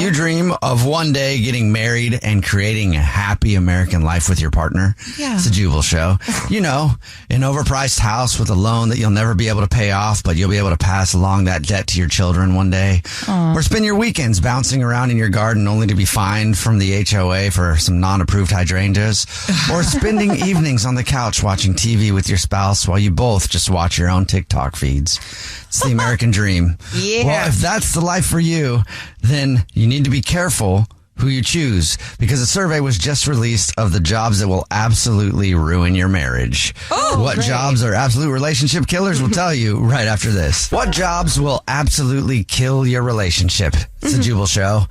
you dream of one day getting married and creating a happy American life with your partner? Yeah. It's a Jubal Show. You know, an overpriced house with a loan that you'll never be able to pay off, but you'll be able to pass along that debt to your children one day. Or spend your weekends bouncing around in your garden only to be fined from the HOA for some non-approved hydrangeas. Or spending evenings on the couch watching TV with your spouse while you both just watch your own TikTok feeds. It's the American dream. Yeah. Well, if that's the life for you, then you need to be careful who you choose, because a survey was just released of the jobs that will absolutely ruin your marriage. What jobs are absolute relationship killers? We'll tell you right after this. What jobs will absolutely kill your relationship? It's a Jubal Show.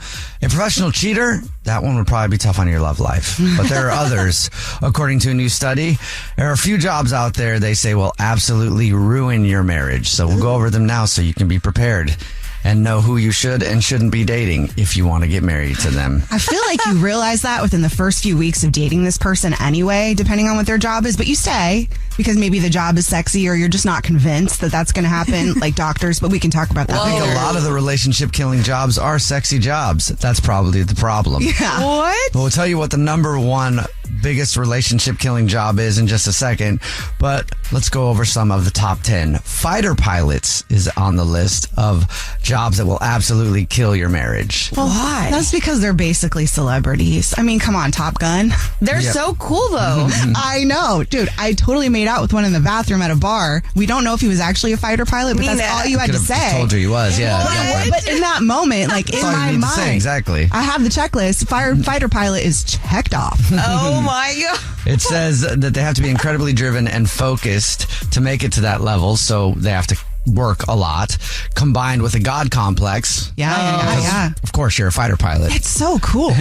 A professional cheater? That one would probably be tough on your love life. But there are others. According to a new study, there are a few jobs out there they say will absolutely ruin your marriage. So we'll go over them now so you can be prepared and know who you should and shouldn't be dating if you want to get married to them. I feel like you realize that within the first few weeks of dating this person anyway, depending on what their job is. But you stay because maybe the job is sexy or you're just not convinced that that's going to happen, like doctors. But we can talk about that I think later. a lot of the relationship killing jobs are sexy jobs. That's probably the problem. Yeah. What? But we'll tell you what the number one biggest relationship killing job is in just a second. But let's go over some of the top 10. Fighter pilots is on the list of jobs that will absolutely kill your marriage. Well, why? That's because they're basically celebrities. I mean, come on, Top Gun. They're so cool, though. I know. Dude, I totally made out with one in the bathroom at a bar. We don't know if he was actually a fighter pilot, but that's all you had to Could've say. told you he was, yeah. Well, but in that moment, like in That's all my you need mind, to say, exactly. I have the checklist. Fighter pilot is checked off. Oh, my God. It says that they have to be incredibly driven and focused to make it to that level, so they have to work a lot, combined with a God complex. Yeah. Of course, you're a fighter pilot. It's so cool.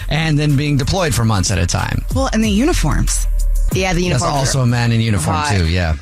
And then being deployed for months at a time. Well, and the uniforms. Yeah, the That's uniform. also a man in uniform, Hot. too, yeah.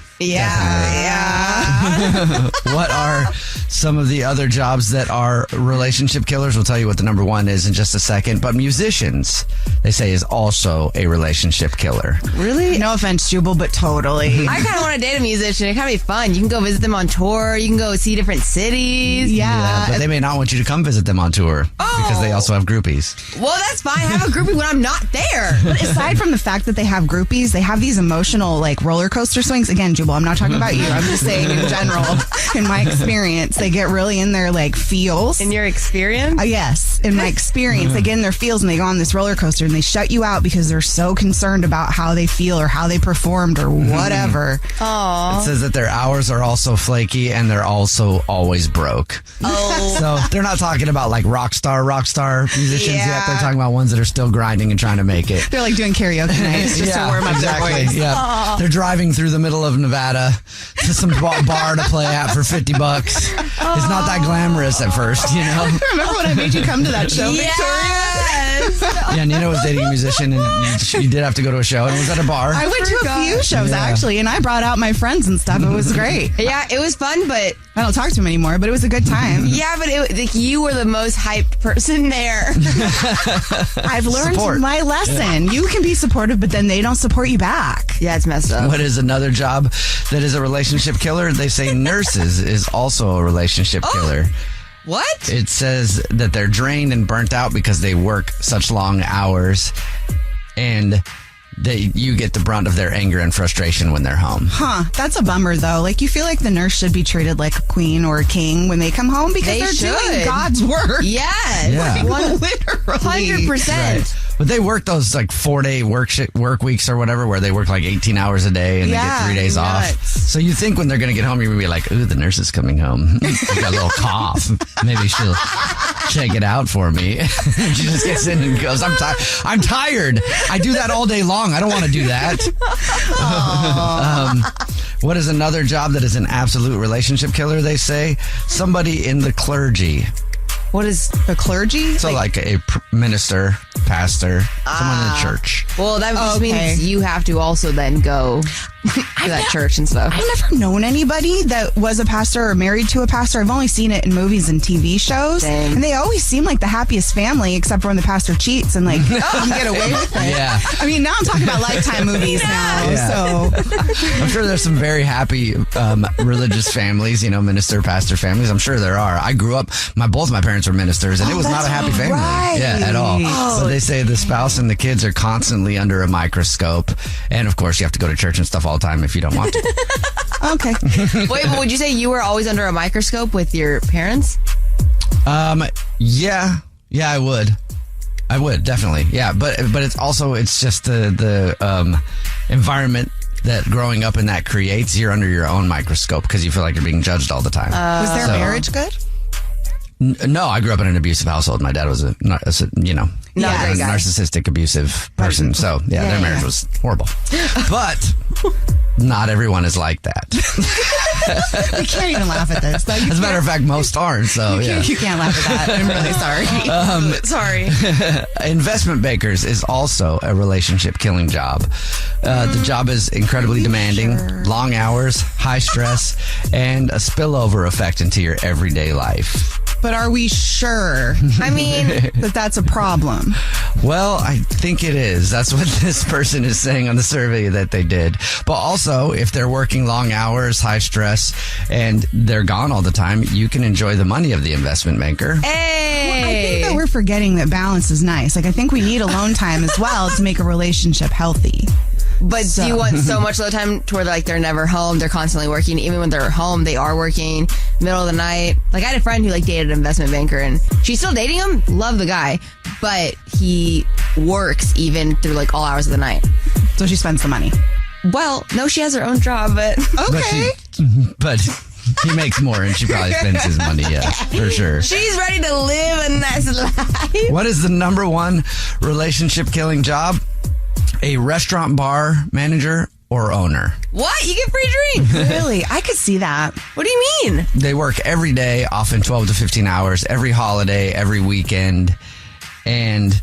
Yeah. What are some of the other jobs that are relationship killers? We'll tell you what the number one is in just a second. But musicians, they say, is also a relationship killer. Really? No offense, Jubal, but totally. I kind of want to date a musician. It kind of be fun. You can go visit them on tour. You can go see different cities. Yeah. But they may not want you to come visit them on tour because they also have groupies. Well, that's fine. Have a groupie when I'm not there. But aside from the fact that they have groupies, they have these emotional, like, roller coaster swings. Again, Jubal, I'm not talking about you. I'm just saying in general, in my experience, they get really in their, like, feels. In your experience? Yes, in my experience, they get in their feels and they go on this roller coaster and they shut you out because they're so concerned about how they feel or how they performed or whatever. Aw. It says that their hours are also flaky and they're also always broke. Oh. So they're not talking about like rock star musicians yet. Yeah. They're talking about ones that are still grinding and trying to make it. They're like doing karaoke nights just to warm up their voice. Yeah. They're driving through the middle of Nevada to some bar to play at for $50. It's not that glamorous at first, you know? Remember when I made you come to that show, Yes. Yeah, Nina was dating a musician and you did have to go to a show and it was at a bar. I went to a few shows actually, and I brought out my friends and stuff. It was great. Yeah, it was fun, but I don't talk to him anymore, but it was a good time. yeah, but like, you were the most hyped person there. I've learned Support. my lesson. You can be supportive, but then they don't support you back. Yeah, it's messed up. What is another job that is a relationship killer? They say nurses is also a relationship killer. What? It says that they're drained and burnt out because they work such long hours and you get the brunt of their anger and frustration when they're home. Huh. That's a bummer, though. Like, you feel like the nurse should be treated like a queen or a king when they come home because They they're doing should. God's work. Yes. Yeah. Literally. 100%. But they work those like 4-day work weeks or whatever where they work like 18 hours a day and they get 3 days off. So you think when they're going to get home, you're going to be like, ooh, the nurse is coming home. She got a little cough. Maybe she'll check it out for me. She just gets in and goes, I'm tired. I do that all day long. I don't want to do that. What is another job that is an absolute relationship killer, they say? Somebody in the clergy. What is The clergy? So like a minister, pastor, someone in the church. Well, that just Okay. means you have to also then go. to that church and stuff. I've never known anybody that was a pastor or married to a pastor. I've only seen it in movies and TV shows. Same. And they always seem like the happiest family, except for when the pastor cheats and you can get away with it. Yeah. I mean, now I'm talking about Lifetime movies now. Yeah. So I'm sure there's some very happy religious families, minister, pastor families. I'm sure there are. I grew up, both my parents were ministers, and it was not a happy family. Right. Yeah, at all. Oh. So they say the spouse and the kids are constantly under a microscope. And of course, you have to go to church and stuff all the time if you don't want to. okay. Wait, but would you say you were always under a microscope with your parents? Yeah, I would. I would definitely. Yeah, but it's just the environment that growing up in that creates. You're under your own microscope because you feel like you're being judged all the time. Was their marriage good? No, I grew up in an abusive household. My dad was a narcissistic, abusive person. So, their marriage was horrible. But not everyone is like that. You can't even laugh at this. As a matter of fact, most aren't. So, You can't laugh at that. I'm really sorry. Sorry. Investment bankers is also a relationship-killing job. The job is incredibly demanding, long hours, high stress, and a spillover effect into your everyday life. But are we sure? I mean, that's a problem. Well, I think it is. That's what this person is saying on the survey that they did. But also, if they're working long hours, high stress, and they're gone all the time, you can enjoy the money of the investment banker. Hey! Well, I think that we're forgetting that balance is nice. I think we need alone time as well to make a relationship healthy. But do you want so much low time to where they're never home? They're constantly working. Even when they're home, they are working middle of the night. I had a friend who dated an investment banker, and she's still dating him. Love the guy, but he works even through all hours of the night. So she spends the money. Well, no, she has her own job, but okay. But he makes more, and she probably spends his money. Yeah, for sure. She's ready to live a nice life. What is the number one relationship-killing job? A restaurant bar manager or owner. What? You get free drinks? Really? I could see that. What do you mean? They work every day, often 12 to 15 hours, every holiday, every weekend, and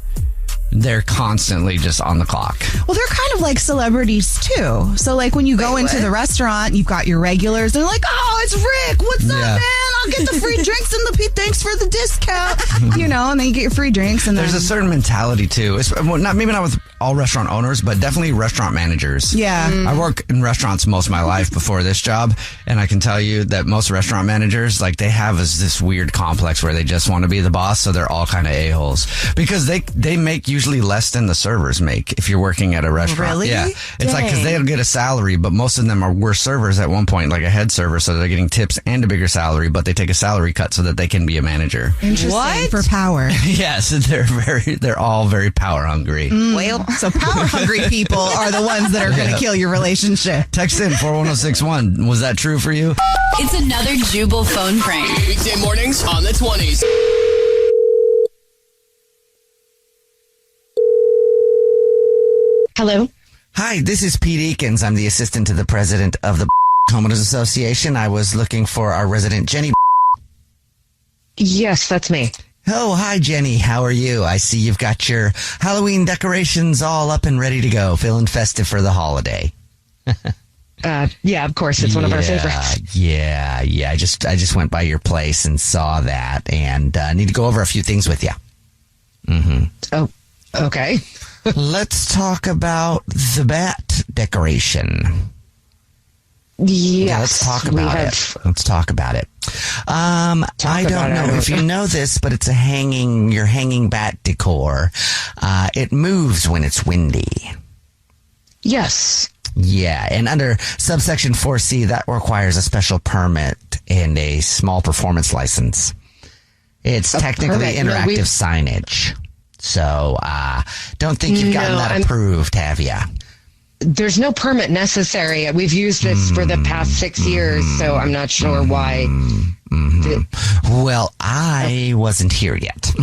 they're constantly just on the clock. Well, they're kind of like celebrities too. So when you go into the restaurant, you've got your regulars. They're like, oh, it's Rick. What's up, man? I'll get the free drinks and thanks for the discount. And then you get your free drinks. And there's a certain mentality too. It's, maybe not with all restaurant owners, but definitely restaurant managers. Yeah. I work in restaurants most of my life before this job, and I can tell you that most restaurant managers, they have this weird complex where they just want to be the boss, so they're all kind of a-holes. Because they make usually less than the servers make if you're working at a restaurant. Really? Yeah. It's because they'll get a salary, but most of them were servers at one point, like a head server, so they're getting tips and a bigger salary, but they take a salary cut so that they can be a manager. Interesting. What? For power. Yes, they're all very power hungry. Well, so power hungry people are the ones that are going to kill your relationship. Text in 41061. Was that true for you? It's another Jubal phone prank. Weekday mornings on the 20s. Hello. Hi, this is Pete Eakins. I'm the assistant to the president of the Homeowners Association. I was looking for our resident Jenny. Yes, that's me. Oh, hi, Jenny. How are you? I see you've got your Halloween decorations all up and ready to go, feeling festive for the holiday. Yeah, of course. It's one of our favorites. Yeah. I just went by your place and saw that, and need to go over a few things with you. Mm-hmm. Oh, okay. Let's talk about the bat decoration. Yes. Yeah, let's talk about it. Let's talk about it. I don't know if you know this, but it's your hanging bat decor. It moves when it's windy. Yes. Yeah, and under subsection 4C, that requires a special permit and a small performance license. It's technically interactive signage. So, don't think you've gotten that approved, have you? There's no permit necessary. We've used this for the past 6 years, so I'm not sure why. Well, I wasn't here yet.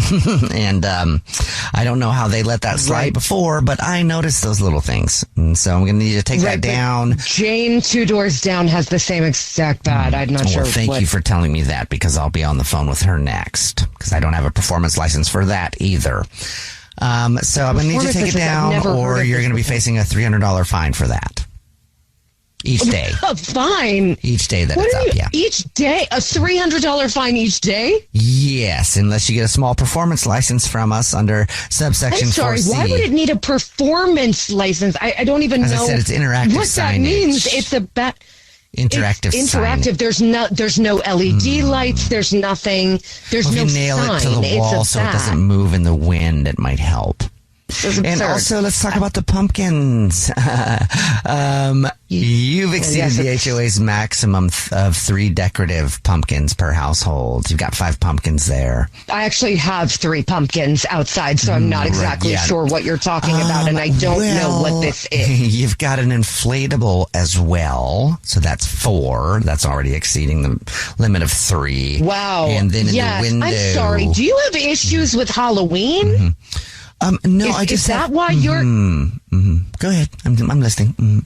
And I don't know how they let that slide before, but I noticed those little things. And so I'm going to need to take that down. Jane, 2 doors down, has the same exact bat. I'm not sure. Well, thank you for telling me that, because I'll be on the phone with her next, because I don't have a performance license for that either. So I'm going to need to take it down, or you're going to be facing a $300 fine for that. Each day. A fine? Each day that it's up, yeah. Each day? A $300 fine each day? Yes, unless you get a small performance license from us under subsection I'm sorry, 4C. why would it need a performance license? I don't even As know I said, it's interactive what signage. that means. It's about... Interactive It's interactive. There's no LED lights. There's nothing. There's Well, no if you nail sign. it to the wall so it doesn't move in the wind, it might help. And also, let's talk about the pumpkins. You've exceeded the HOA's maximum of 3 decorative pumpkins per household. You've got 5 pumpkins there. I actually have 3 pumpkins outside, so I'm not exactly sure what you're talking about, and I don't know what this is. You've got an inflatable as well, so that's 4. That's already exceeding the limit of 3. Wow. And then in the window... I'm sorry. Do you have issues with Halloween? No, I just is that why you're... Go ahead. I'm listening.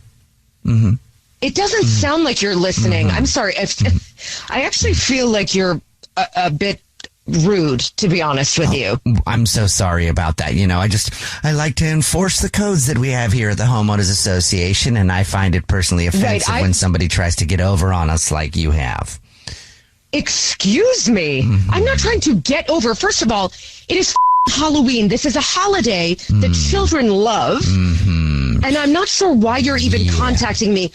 It doesn't sound like you're listening. I'm sorry. I actually feel like you're a bit rude, to be honest with you. I'm so sorry about that. I like to enforce the codes that we have here at the Homeowners Association, and I find it personally offensive when somebody tries to get over on us like you have. Excuse me. I'm not trying to get over. First of all, it is Halloween. This is a holiday that children love. And I'm not sure why you're even contacting me.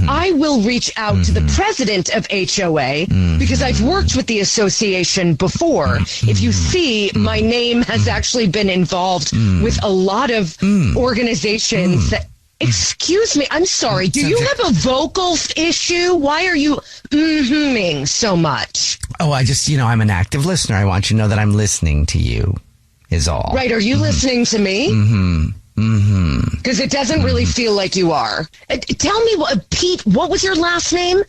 I will reach out to the president of HOA because I've worked with the association before. If you see, my name has actually been involved with a lot of organizations that... Excuse me, I'm sorry. Do you have a vocal issue? Why are you ing so much? Oh, I'm an active listener. I want you to know that I'm listening to you, is all. Right, are you listening to me? Because it doesn't really feel like you are. Tell me, Pete, what was your last name?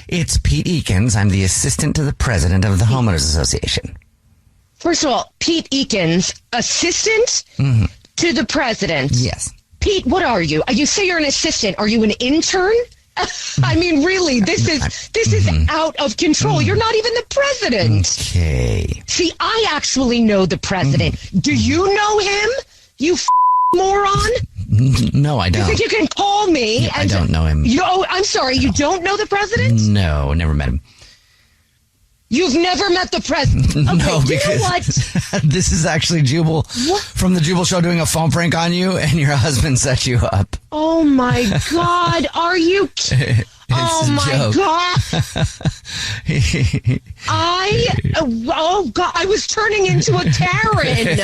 It's Pete Eakins. I'm the assistant to the president of the Homeowners Association. First of all, Pete Eakins, assistant to the president. Yes. Pete, what are you? You say you're an assistant. Are you an intern? I mean, really, this is out of control. You're not even the president. Okay. See, I actually know the president. Do you know him? You moron? No, I don't. You think you can call me? Yeah, I don't know him. I'm sorry, you don't know the president? No, never met him. You've never met the president? Okay, No, you know what? This is actually Jubal from the Jubal Show doing a phone prank on you, and your husband set you up. Oh my God, are you oh my God. I was turning into a Karen.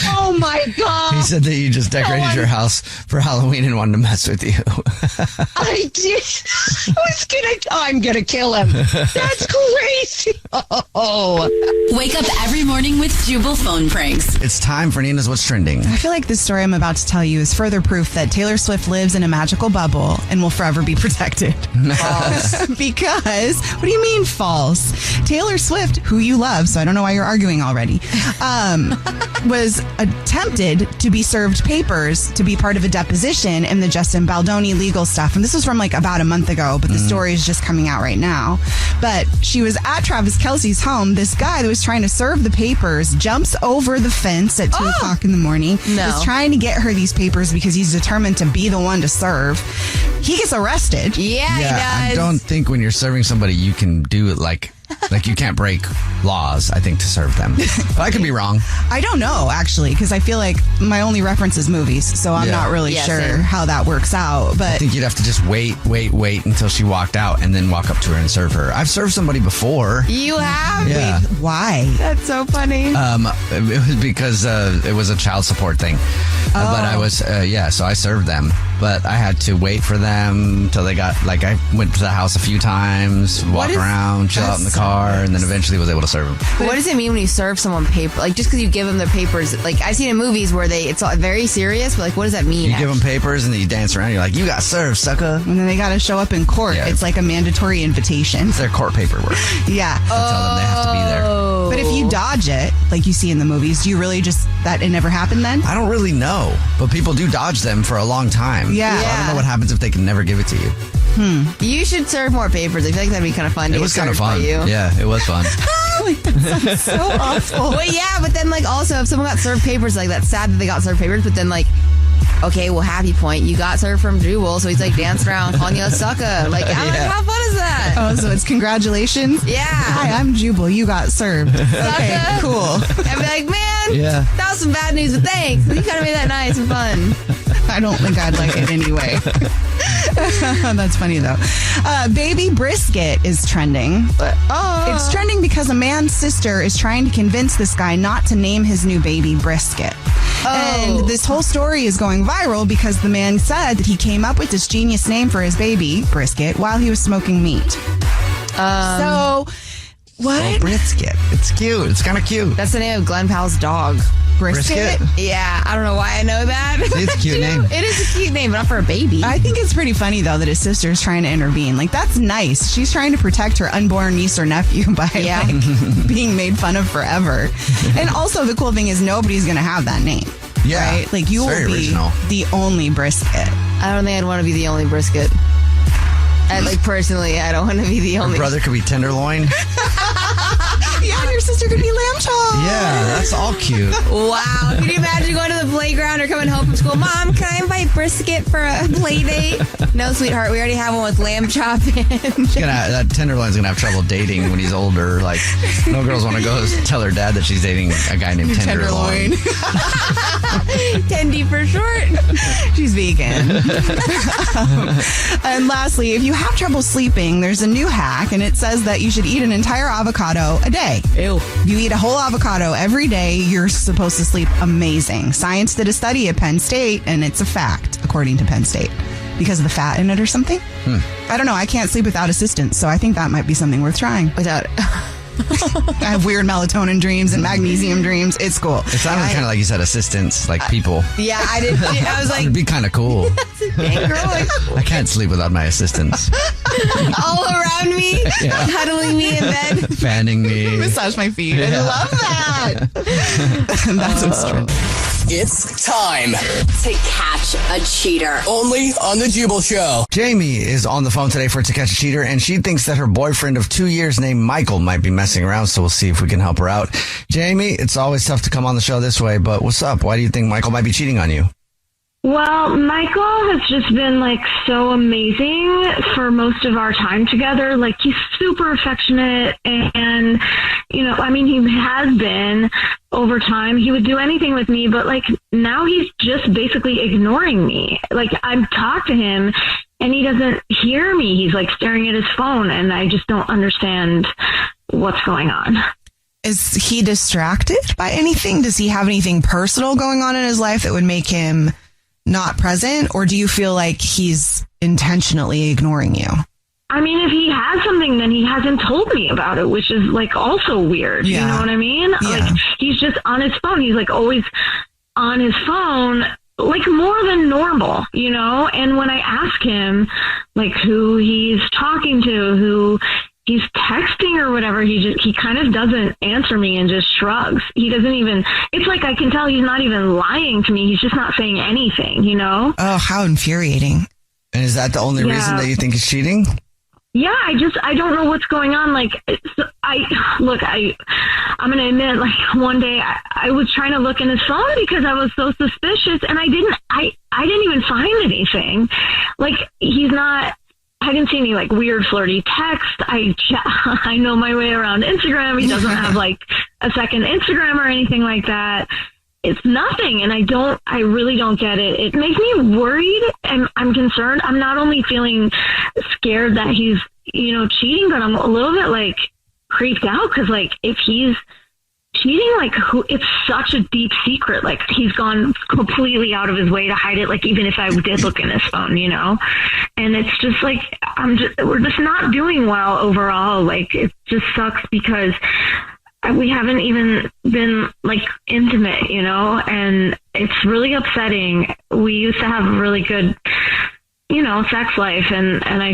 Oh my God. He said that you just decorated your house for Halloween and wanted to mess with you. I did. I'm gonna kill him. That's crazy. Oh. Wake up every morning with Jubal Phone Pranks. It's time for Nina's What's Trending. I feel like this story I'm about to tell you is further proof that Taylor Swift lives in a magical bubble and will forever be protected. False. Because, what do you mean false? Taylor Swift, who you love, so I don't know why you're arguing already, was attempted to be served papers to be part of a deposition in the Justin Baldoni legal stuff. And this was from like about a month ago, but the story is just coming out right now. But she was at Travis Kelce's home. This guy that was trying to serve the papers jumps over the fence at 2 o'clock in the morning. No. Is trying to get her these papers because he's determined to be the one to serve. He gets arrested. Yeah, he does. I don't think when you're serving somebody you can do it like you can't break laws, I think, to serve them. But I could be wrong. I don't know, actually, because I feel like my only reference is movies, so I'm not really sure same. how that works out. But I think you'd have to just wait until she walked out and then walk up to her and serve her. I've served somebody before. You have? Yeah. why? That's so funny. It was because it was a child support thing. But I was, so I served them. But I had to wait for them till they got, I went to the house a few times, walk around, chill out in the car, and then eventually was able to serve them. But what does it mean when you serve someone paper? Like, just because you give them their papers, I've seen in movies where it's all very serious, but what does that mean? You give them papers and then you dance around, you're like, you got served, sucker. And then they got to show up in court. Yeah. It's like a mandatory invitation. It's their court paperwork. Yeah. So tell them they have to be there. But if you dodge it, like you see in the movies, do you really just, that it never happened then? I don't really know, but people do dodge them for a long time. Yeah. So I don't know what happens if they can never give it to you. You should serve more papers. I feel like that'd be kind of fun to It get was kind of served by fun. you. Yeah, it was fun. That's so awful. Well, yeah, but then also if someone got served papers, that's sad that they got served papers, but then okay, well, happy point. You got served from Jubal. So he's like dancing around calling you a sucker. Like, I'm like, how fun is that? Oh, so it's congratulations? Yeah. Hi, I'm Jubal. You got served. Okay, cool. I'd be like, man, that was some bad news, but thanks. You kind of made that nice and fun. I don't think I'd like it anyway. That's funny, though. Baby brisket is trending. It's trending because a man's sister is trying to convince this guy not to name his new baby Brisket. And this whole story is going viral because the man said that he came up with this genius name for his baby, Brisket, while he was smoking meat. So, what? Oh, Brisket. It's cute. It's kind of cute. That's the name of Glenn Powell's dog. Brisket? Yeah, I don't know why I know that. It's a cute name. It is a cute name, but not for a baby. I think it's pretty funny, though, that his sister's trying to intervene. Like, that's nice. She's trying to protect her unborn niece or nephew by being made fun of forever. And also, the cool thing is nobody's going to have that name. Yeah. Right? Like, you will be original. the only Brisket. I don't think I'd want to be the only Brisket. Personally, I don't want to be the only. Your brother could be Tenderloin. Yeah, and your sister could be Lamb Chop. Yeah, that's all cute. Wow. Can you imagine going to the playground or coming home from school? Mom, can I invite Brisket for a play date? No, sweetheart. We already have one with Lamb Chop in. That Tenderloin's going to have trouble dating when he's older. Like, no girls want to go tell her dad that she's dating a guy named Tenderloin. Tendy for short. She's vegan. And lastly, if you have trouble sleeping, there's a new hack, and it says that you should eat an entire avocado a day. Ew. If you eat a whole avocado every day, you're supposed to sleep amazing. Science did a study at Penn State, and it's a fact, according to Penn State. Because of the fat in it or something? I don't know. I can't sleep without assistance, so I think that might be something worth trying. Without... I have weird melatonin dreams and magnesium dreams. It's cool. It sounded kind of like you said assistants, like people. Yeah, I did. I was like... It'd be kind of cool. Dang, girl, like, I can't sleep without my assistants. all around me, cuddling me in bed. Fanning me. Massage my feet. I love that. That's what's true. It's time To catch a cheater. only on the Jubal Show. Jamie is on the phone today for To Catch a Cheater, and she thinks that her boyfriend of 2 years named Michael might be messing around, so we'll see if we can help her out. Jamie, it's always tough to come on the show this way, but what's up? Why do you think Michael might be cheating on you? Well, Michael has just been so amazing for most of our time together. Like, he's super affectionate and, he has been over time. He would do anything with me, but now he's just basically ignoring me. I talk to him and he doesn't hear me. He's staring at his phone, and I just don't understand what's going on. Is he distracted by anything? Does he have anything personal going on in his life that would make him not present, or do you feel like he's intentionally ignoring you? I mean, if he has something, then he hasn't told me about it, which is also weird. Yeah. You know what I mean? Yeah. He's just on his phone. He's always on his phone, more than normal, And when I ask him who he's talking to, who he's texting or whatever, he kind of doesn't answer me and just shrugs. He doesn't even, it's I can tell he's not even lying to me. He's just not saying anything, Oh, how infuriating. And is that the only reason that you think he's cheating? Yeah, I don't know what's going on. I'm going to admit, one day I was trying to look in his phone because I was so suspicious, and I didn't even find anything. He's not, I didn't see any weird flirty text. I know my way around Instagram. He doesn't have a second Instagram or anything like that. It's nothing. And I really don't get it. It makes me worried, and I'm concerned. I'm not only feeling scared that he's, cheating, but I'm a little bit creeped out because if he's cheating, it's such a deep secret. He's gone completely out of his way to hide it. Even if I did look in his phone, and it's just we're just not doing well overall. It just sucks because we haven't even been intimate, and it's really upsetting. We used to have a really good, sex life, and I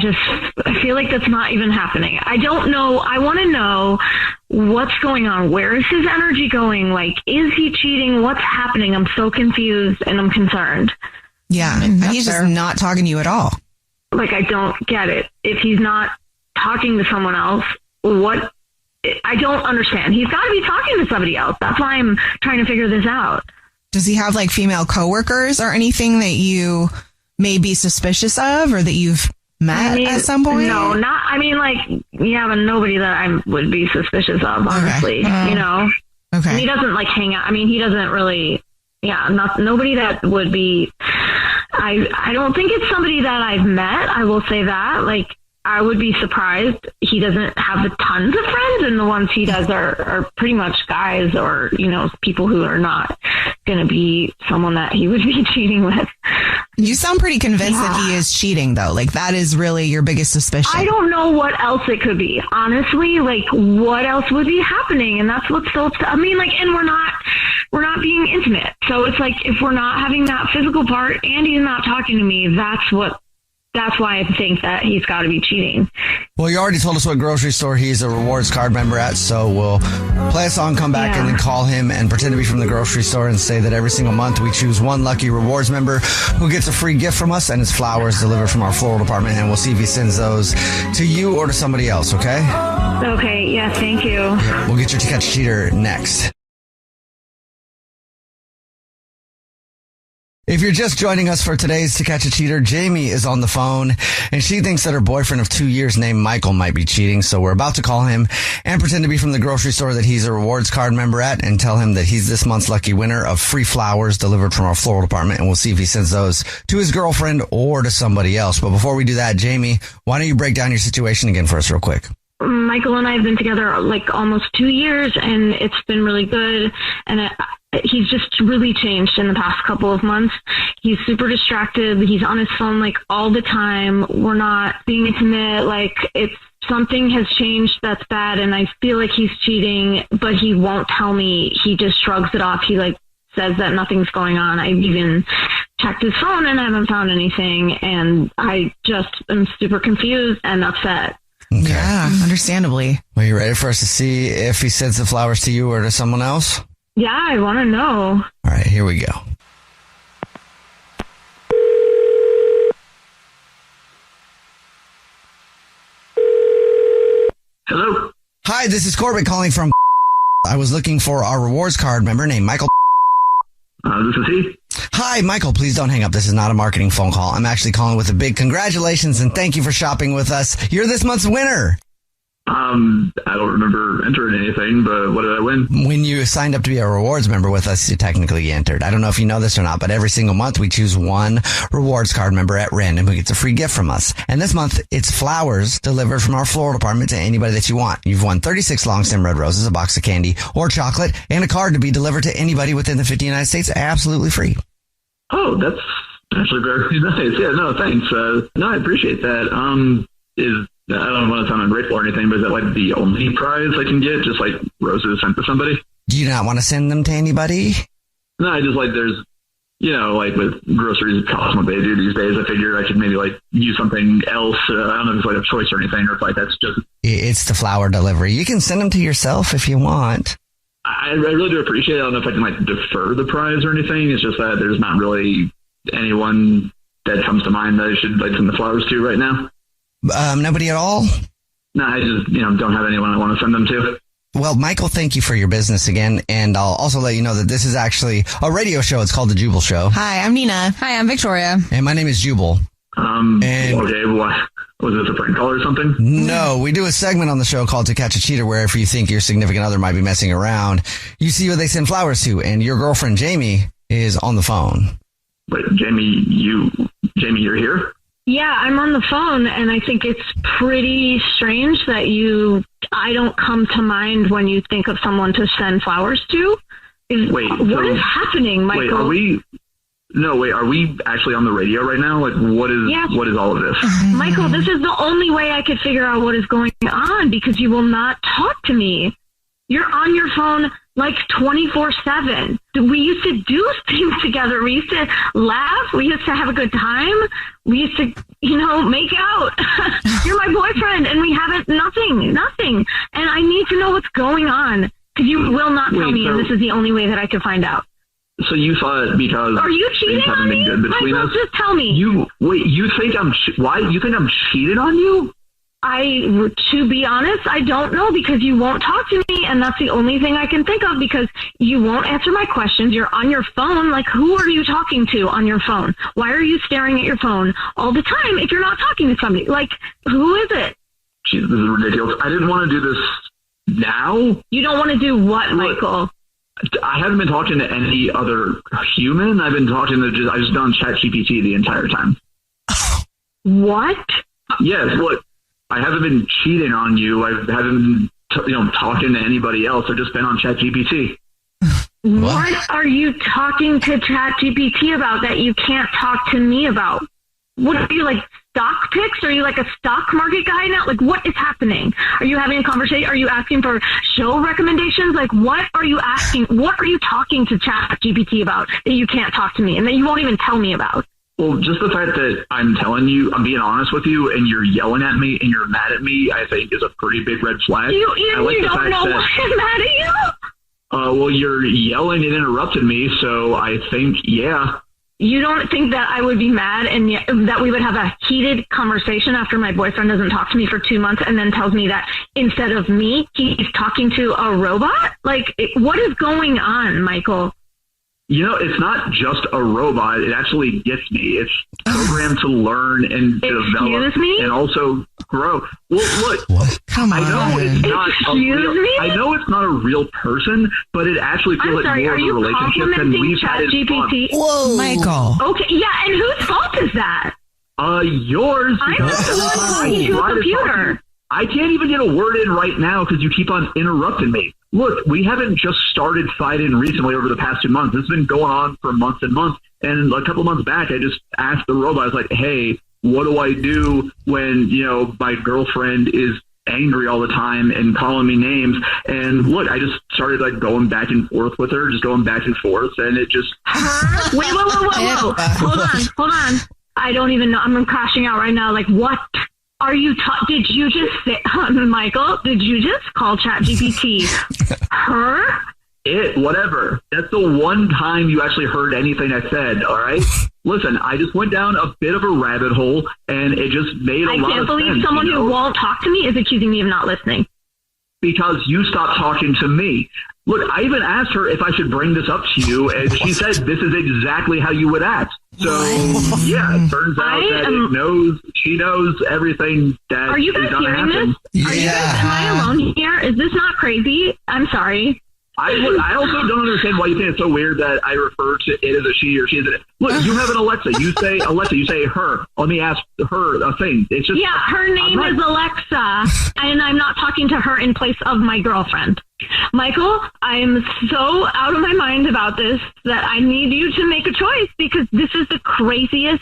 feel like that's not even happening. I don't know. I want to know what's going on. Where is his energy going? Is he cheating? What's happening? I'm so confused and I'm concerned. Yeah. And he's just not talking to you at all. I don't get it. If he's not talking to someone else, what? I don't understand. He's got to be talking to somebody else. That's why I'm trying to figure this out. Does he have like female coworkers or anything that you may be suspicious of or that you've met at some point? No, not. I mean, like, yeah, but nobody that I would be suspicious of, honestly. You know. Okay. And he doesn't like hang out. I mean, he doesn't really. Yeah, nobody that would be. I don't think it's somebody that I've met. I will say that. Like, I would be surprised. He doesn't have tons of friends, and the ones he does are pretty much guys or, you know, people who are not going to be someone that he would be cheating with. You sound pretty convinced that he is cheating, though. Like, that is really your biggest suspicion. I don't know what else it could be. Honestly, like, what else would be happening? And that's what's so, I mean, like, and we're not being intimate. So it's like, if we're not having that physical part and he's not talking to me, that's why I think that he's got to be cheating. Well, you already told us what grocery store he's a rewards card member at, so we'll play a song, come back, and then call him and pretend to be from the grocery store and say that every single month we choose one lucky rewards member who gets a free gift from us, and it's flowers delivered from our floral department, and we'll see if he sends those to you or to somebody else, okay? Okay, yeah, thank you. We'll get your To Catch a Cheater next. If you're just joining us for today's To Catch a Cheater, Jamie is on the phone, and she thinks that her boyfriend of 2 years named Michael might be cheating. So we're about to call him and pretend to be from the grocery store that he's a rewards card member at and tell him that he's this month's lucky winner of free flowers delivered from our floral department. And we'll see if he sends those to his girlfriend or to somebody else. But before we do that, Jamie, why don't you break down your situation again for us real quick? Michael and I have been together like almost 2 years, and it's been really good. And he's just really changed in the past couple of months. He's super distracted. He's on his phone like all the time. We're not being intimate. Like, it's something has changed that's bad, and I feel like he's cheating, but he won't tell me. He just shrugs it off. He like says that nothing's going on. I've even checked his phone and I haven't found anything, and I just am super confused and upset. Okay. Yeah, understandably. Are you ready for us to see if he sends the flowers to you or to someone else? Yeah, I want to know. All right, here we go. Hello? Hi, this is Corbett calling from I was looking for our rewards card member named Michael. This is he. Hi, Michael, please don't hang up. This is not a marketing phone call. I'm actually calling with a big congratulations and thank you for shopping with us. You're this month's winner. I don't remember entering anything, but what did I win? When you signed up to be a rewards member with us, you technically entered. I don't know if you know this or not, but every single month we choose one rewards card member at random who gets a free gift from us. And this month it's flowers delivered from our floral department to anybody that you want. You've won 36 long stem red roses, a box of candy or chocolate, and a card to be delivered to anybody within the 50 United States absolutely free. Oh, that's actually very nice. Yeah, no, thanks. No, I appreciate that. I don't want to sound ungrateful or anything, but is that like the only prize I can get? Just like roses sent to somebody? Do you not want to send them to anybody? No, I just like there's, you know, like with groceries cost what they do these days. I figured I could maybe like use something else. I don't know if it's like a choice or anything, or if like that's just. It's the flower delivery. You can send them to yourself if you want. I really do appreciate it. I don't know if I can like defer the prize or anything. It's just that there's not really anyone that comes to mind that I should like send the flowers to right now. Nobody at all? No, I just, don't have anyone I want to send them to. Well, Michael, thank you for your business again. And I'll also let you know that this is actually a radio show. It's called The Jubal Show. Hi, I'm Nina. Hi, I'm Victoria. And my name is Jubal. Okay, what? Was this a prank call or something? No, we do a segment on the show called To Catch a Cheater, where if you think your significant other might be messing around, you see who they send flowers to. And your girlfriend, Jamie, is on the phone. Wait, Jamie, you're here? Yeah, I'm on the phone, and I think it's pretty strange that I don't come to mind when you think of someone to send flowers to. What is happening, Michael? Wait, are we actually on the radio right now? Like, what is all of this? Michael, this is the only way I could figure out what is going on, because you will not talk to me. You're on your phone like 24/7. We used to do things together. We used to laugh. We used to have a good time. We used to, make out. You're my boyfriend, and we haven't, nothing. And I need to know what's going on, because you will not tell me, and this is the only way that I can find out. So you thought because are you cheating on me? Been good between Michael, us? just tell me. You think I'm cheated on you? To be honest, I don't know because you won't talk to me, and that's the only thing I can think of because you won't answer my questions. You're on your phone. Like, who are you talking to on your phone? Why are you staring at your phone all the time if you're not talking to somebody? Like, who is it? Jeez, this is ridiculous. I didn't want to do this now. You don't want to do what, Michael? I haven't been talking to any other human. I've been talking to I've just been on ChatGPT the entire time. What? Yes, look. I haven't been cheating on you. I haven't been, talking to anybody else. I've just been on ChatGPT. What are you talking to ChatGPT about that you can't talk to me about? What are you, like, stock picks? Are you like a stock market guy now? Like, what is happening? Are you having a conversation? Are you asking for show recommendations? Like, what are you asking? What are you talking to ChatGPT about that you can't talk to me and that you won't even tell me about? Well, just the fact that I'm telling you, I'm being honest with you, and you're yelling at me and you're mad at me, I think is a pretty big red flag. You don't know why I'm mad at you? Well, you're yelling and interrupted me, so I think, yeah. You don't think that I would be mad and that we would have a heated conversation after my boyfriend doesn't talk to me for 2 months and then tells me that instead of me, he's talking to a robot? Like, what is going on, Michael? It's not just a robot. It actually gets me. It's programmed to learn and develop and also grow. Well, look, what? Come on. I know it's not a real person, but it actually feels like more of a relationship than we've had in months. Whoa, Michael. Okay, yeah, and whose fault is that? Yours. I'm the one talking to a computer. I can't even get a word in right now because you keep on interrupting me. Look, we haven't just started fighting recently over the past 2 months. It's been going on for months and months. And a couple months back, I just asked the robot, I was like, hey, what do I do when, my girlfriend is angry all the time and calling me names? And look, I just started going back and forth with her, just going back and forth. And it just... Wait, whoa. Hold on. I don't even know. I'm crashing out right now. Like, what? Are you did you just say, Michael, did you just call ChatGPT her? Whatever. That's the one time you actually heard anything I said, all right? Listen, I just went down a bit of a rabbit hole, and it just made a lot of sense. I can't believe someone who won't talk to me is accusing me of not listening. Because you stopped talking to me. Look, I even asked her if I should bring this up to you, and she said this is exactly how you would act. So, yeah, it turns out that she knows everything that Are you guys hearing this? Am I alone here? Is this not crazy? I'm sorry. I also don't understand why you think it's so weird that I refer to it as a she or she as a... Look, you have an Alexa. You say Alexa. You say her. Let me ask her a thing. It's just... Yeah, her name is Alexa, and I'm not talking to her in place of my girlfriend. Michael, I am so out of my mind about this that I need you to make a choice because this is the craziest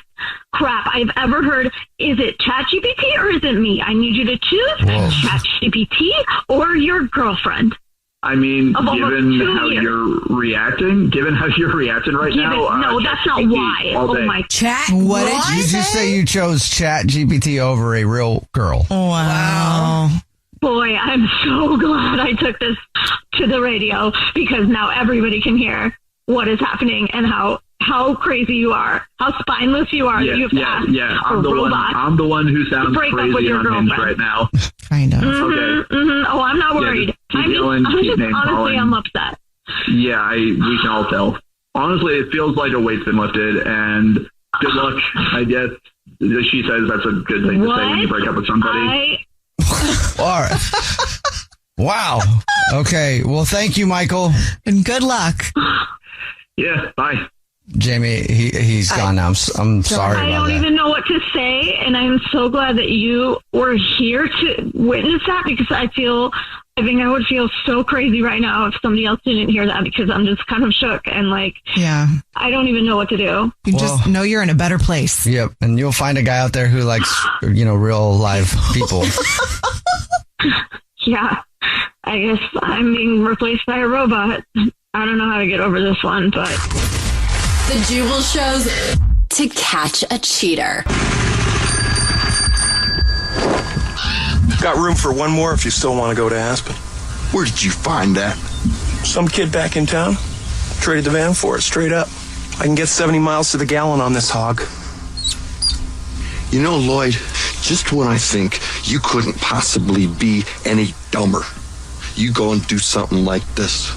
crap I've ever heard. Is it ChatGPT or is it me? I need you to choose ChatGPT or your girlfriend. I mean, given how you're reacting right now. No, that's not why. Oh my chat. What did you just say? You chose ChatGPT over a real girl. Wow. Boy, I'm so glad I took this to the radio because now everybody can hear what is happening and how crazy you are, how spineless you are. You have to ask I'm the one who sounds crazy on Hinge right now. Kind of. Oh, I'm not worried. I'm upset. Yeah, we can all tell. Honestly, it feels like a weight's been lifted, and good luck. I guess she says that's a good thing to say when you break up with somebody. All right. Wow. Okay. Well, thank you, Michael. And good luck. Yeah. Bye. Jamie, he's gone now. I'm sorry about that. I don't even know what to say, and I'm so glad that you were here to witness that because I think I would feel so crazy right now if somebody else didn't hear that because I'm just kind of shook and I don't even know what to do. You just know you're in a better place. Yep, and you'll find a guy out there who likes, real live people. Yeah, I guess I'm being replaced by a robot. I don't know how to get over this one, but... The Jubal Show's To Catch a Cheater. Got room for one more if you still want to go to Aspen. Where did you find that? Some kid back in town. Traded the van for it, straight up. I can get 70 miles to the gallon on this hog. You know, Lloyd, Just when I think you couldn't possibly be any dumber, you go and do something like this.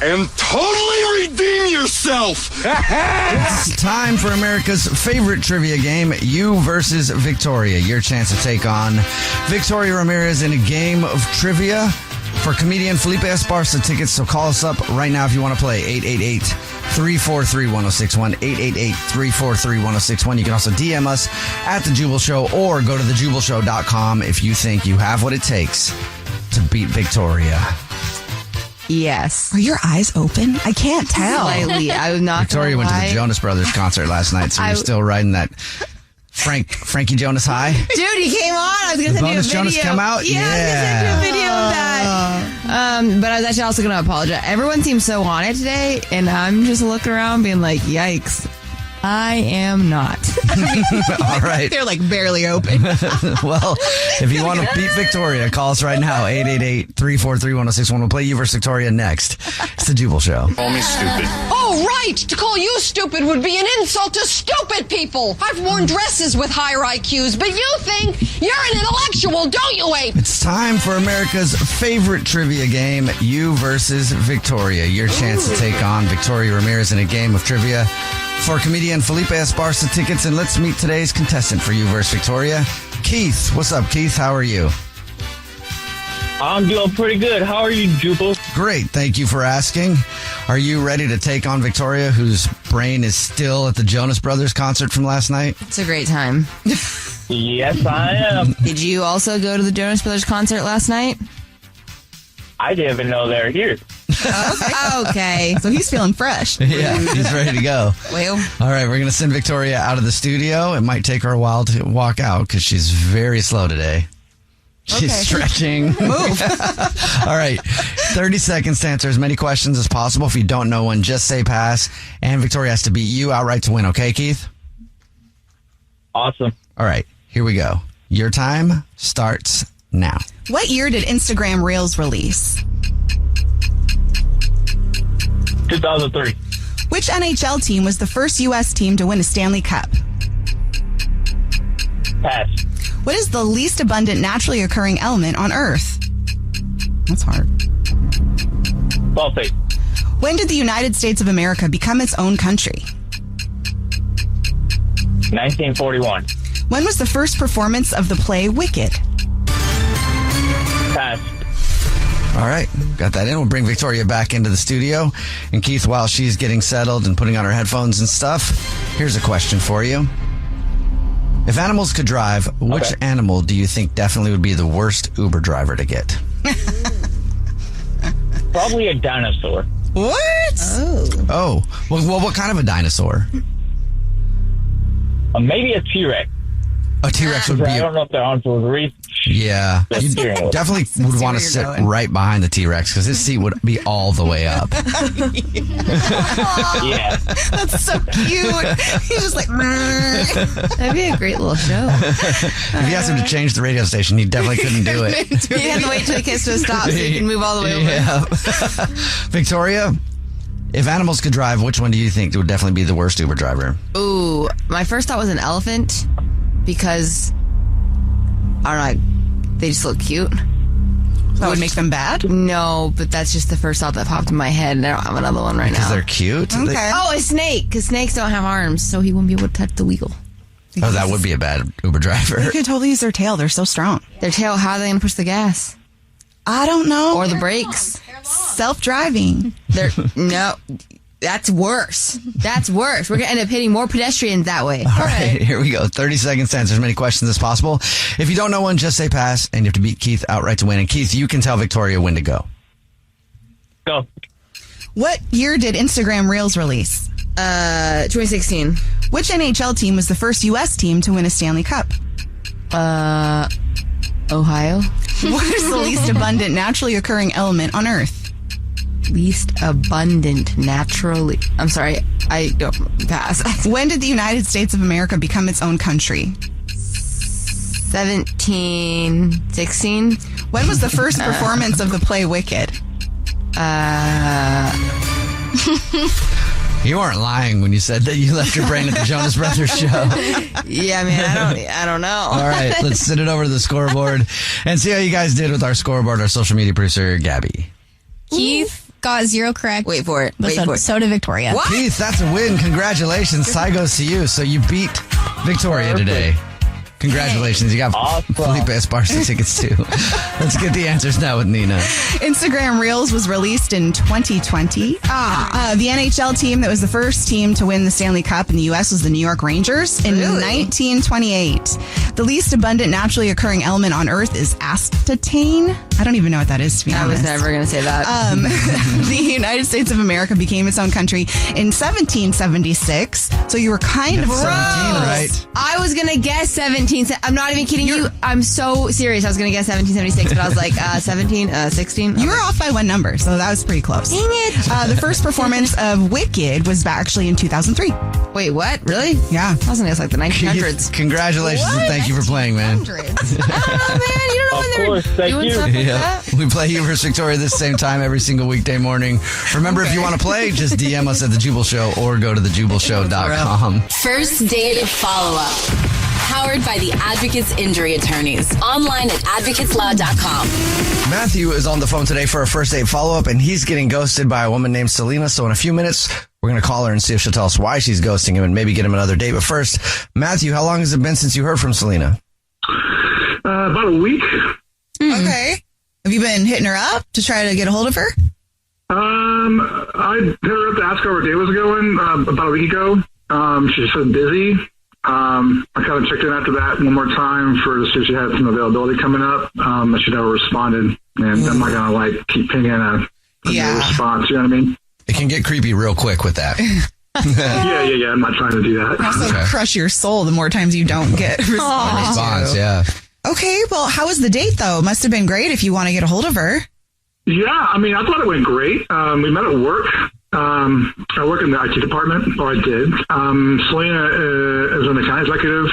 And totally redeem yourself! It's time for America's favorite trivia game, You versus Victoria. Your chance to take on Victoria Ramirez in a game of trivia for comedian Felipe Esparza tickets. So call us up right now if you want to play. 888-343-1061. 888-343-1061. You can also DM us at The Jubal Show or go to thejubalshow.com if you think you have what it takes to beat Victoria. Yes. Are your eyes open? I can't tell. Slightly. I was not Victoria went to the Jonas Brothers concert last night, so you're still riding that Frankie Jonas high. Dude, he came on. I was going to send you a bonus video. Jonas come out? Yeah. I was going to send you a video of that. But I was actually also going to apologize. Everyone seems so on it today, and I'm just looking around being like, yikes. I am not. All right. They're like barely open. Well, if you want to beat Victoria, call us right now. 888-343-1061. We'll play You versus Victoria next. It's The Jubal Show. Call me stupid. Oh, right. To call you stupid would be an insult to stupid people. I've worn dresses with higher IQs, but you think you're an intellectual, don't you, Abe? It's time for America's favorite trivia game, You versus Victoria. Your chance to take on Victoria Ramirez in a game of trivia for comedian Felipe Esparza tickets. And let's meet today's contestant for You versus Victoria, Keith. What's up, Keith? How are you? I'm doing pretty good. How are you, Jubal? Great. Thank you for asking. Are you ready to take on Victoria, whose brain is still at the Jonas Brothers concert from last night? It's a great time. Yes, I am. Did you also go to the Jonas Brothers concert last night? I didn't even know they were here. Okay. So he's feeling fresh. Yeah, he's ready to go. Well, all right, we're going to send Victoria out of the studio. It might take her a while to walk out because she's very slow today. She's stretching. Move. All right, 30 seconds to answer as many questions as possible. If you don't know one, just say pass. And Victoria has to beat you outright to win. Okay, Keith? Awesome. All right, here we go. Your time starts now. What year did Instagram Reels release? 2003. Which NHL team was the first U.S. team to win a Stanley Cup? Pass. What is the least abundant naturally occurring element on Earth? That's hard. Sulfate. When did the United States of America become its own country? 1941. When was the first performance of the play Wicked? Pass. All right, got that in. We'll bring Victoria back into the studio. And Keith, while she's getting settled and putting on her headphones and stuff, here's a question for you. If animals could drive, which animal do you think definitely would be the worst Uber driver to get? Probably a dinosaur. What? Oh. Well, what kind of a dinosaur? Maybe a T-Rex. A T-Rex would be... I don't know if their arms would reach. Yeah. You definitely would want to sit right behind the T-Rex because his seat would be all the way up. Yeah. That's so cute. He's just like... That'd be a great little show. If you asked him to change the radio station, he definitely couldn't do it. You had to wait till he gets to a stop so you can move all the way over. Yeah. Victoria, if animals could drive, which one do you think would definitely be the worst Uber driver? Ooh, my first thought was an elephant because, I don't know, they just look cute. That would make them bad? No, but that's just the first thought that popped in my head, and I don't have another one right now. Because they're cute? Okay. Oh, a snake, because snakes don't have arms, so he wouldn't be able to touch the wheel. Oh, that would be a bad Uber driver. They could totally use their tail. They're so strong. Their tail, how are they going to push the gas? I don't know. Or the brakes? Self-driving. No, that's worse. That's worse. We're going to end up hitting more pedestrians that way. All right, here we go. 30 seconds to answer as many questions as possible. If you don't know one, just say pass, and you have to beat Keith outright to win. And Keith, you can tell Victoria when to go. Go. What year did Instagram Reels release? 2016. Which NHL team was the first U.S. team to win a Stanley Cup? Ohio. What is the least abundant naturally occurring element on Earth? Least abundant naturally. I'm sorry, I don't pass. When did the United States of America become its own country? 1716. When was the first performance of the play Wicked? You weren't lying when you said that you left your brain at the Jonas Brothers show. Yeah, man, I don't know. All right, let's send it over to the scoreboard and see how you guys did with our scoreboard. Our social media producer, Gabby. Keith got 0 correct. Wait for it. So did Victoria. What? Keith, that's a win. Congratulations. Tie goes to you. So you beat Victoria today. Congratulations. You got Felipe Esparza tickets too. Let's get the answers now with Nina. Instagram Reels was released in 2020. The NHL team that was the first team to win the Stanley Cup in the U.S. was the New York Rangers in 1928. The least abundant naturally occurring element on Earth is aspartame. I don't even know what that is, to be honest. I was never going to say that. The United States of America became its own country in 1776. So you were kind of 17, right? I was going to guess 17. I'm not even kidding you. I'm so serious. I was going to guess 1776, but I was like 16. You were off by one number, so that was pretty close. Dang it. The first performance of Wicked was actually in 2003. Wait, what? Really? Yeah. I was going to guess like the 1900s. Congratulations and thank you for playing, man. I don't know, man. You don't know when course, thank doing you. stuff like that. We play you versus Victoria this same time every single weekday morning. Remember, if you want to play, just DM us at The Jubal Show or go to thejubalshow.com. First date follow-up. Powered by the Advocates Injury Attorneys. Online at advocateslaw.com. Matthew is on the phone today for a first date follow-up, and he's getting ghosted by a woman named Selena. So in a few minutes, we're going to call her and see if she'll tell us why she's ghosting him and maybe get him another date. But first, Matthew, how long has it been since you heard from Selena? About a week. Okay. Have you been hitting her up to try to get a hold of her? I hit her up to ask how her day was going about a week ago. She said busy. I kind of checked in after that one more time to see if she had some availability coming up. But she never responded. And I'm not going to keep pinging a new response. You know what I mean? It can get creepy real quick with that. Yeah. I'm not trying to do that. Also crush your soul the more times you don't get responded to. Yeah. Okay, well, how was the date, though? Must have been great if you want to get a hold of her. Yeah, I mean, I thought it went great. We met at work. I work in the IT department, or I did. Selena is an account executive.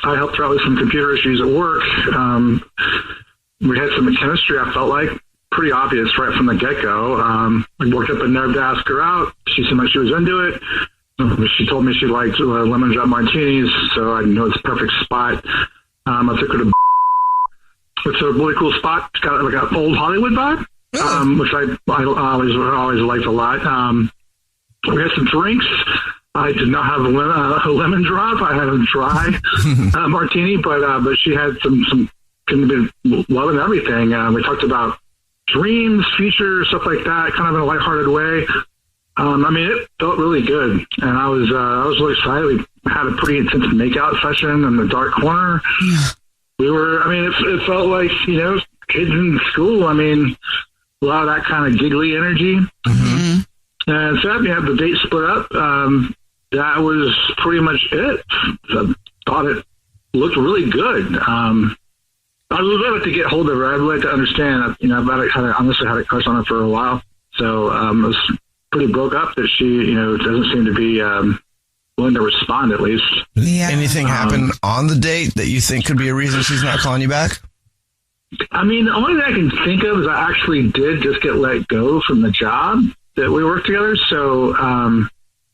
I helped her out with some computer issues at work. We had some chemistry, I felt like, pretty obvious right from the get-go. I worked up a nerve to ask her out. She seemed like she was into it. She told me she liked lemon drop martinis, so I knew it's a perfect spot. I took her to it's a really cool spot. It's got like an old Hollywood vibe, which I always liked a lot. We had some drinks. I did not have a lemon drop. I had a dry martini, but she had some loving everything. We talked about dreams, future, stuff like that, kind of in a lighthearted way. I mean, it felt really good, and I was really excited. We had a pretty intense makeout session in the dark corner. We were, I mean, it felt like, kids in school. I mean, a lot of that kind of giggly energy. Mm-hmm. And so the date split up. That was pretty much it. I thought it looked really good. I would like to get hold of her. I'd like to understand. Honestly had a crush on her for a while. So I was pretty broke up that she, doesn't seem to be willing to respond at least. Yeah. Anything happen on the date that you think could be a reason she's not calling you back? I mean, the only thing I can think of is I actually did just get let go from the job that we worked together. So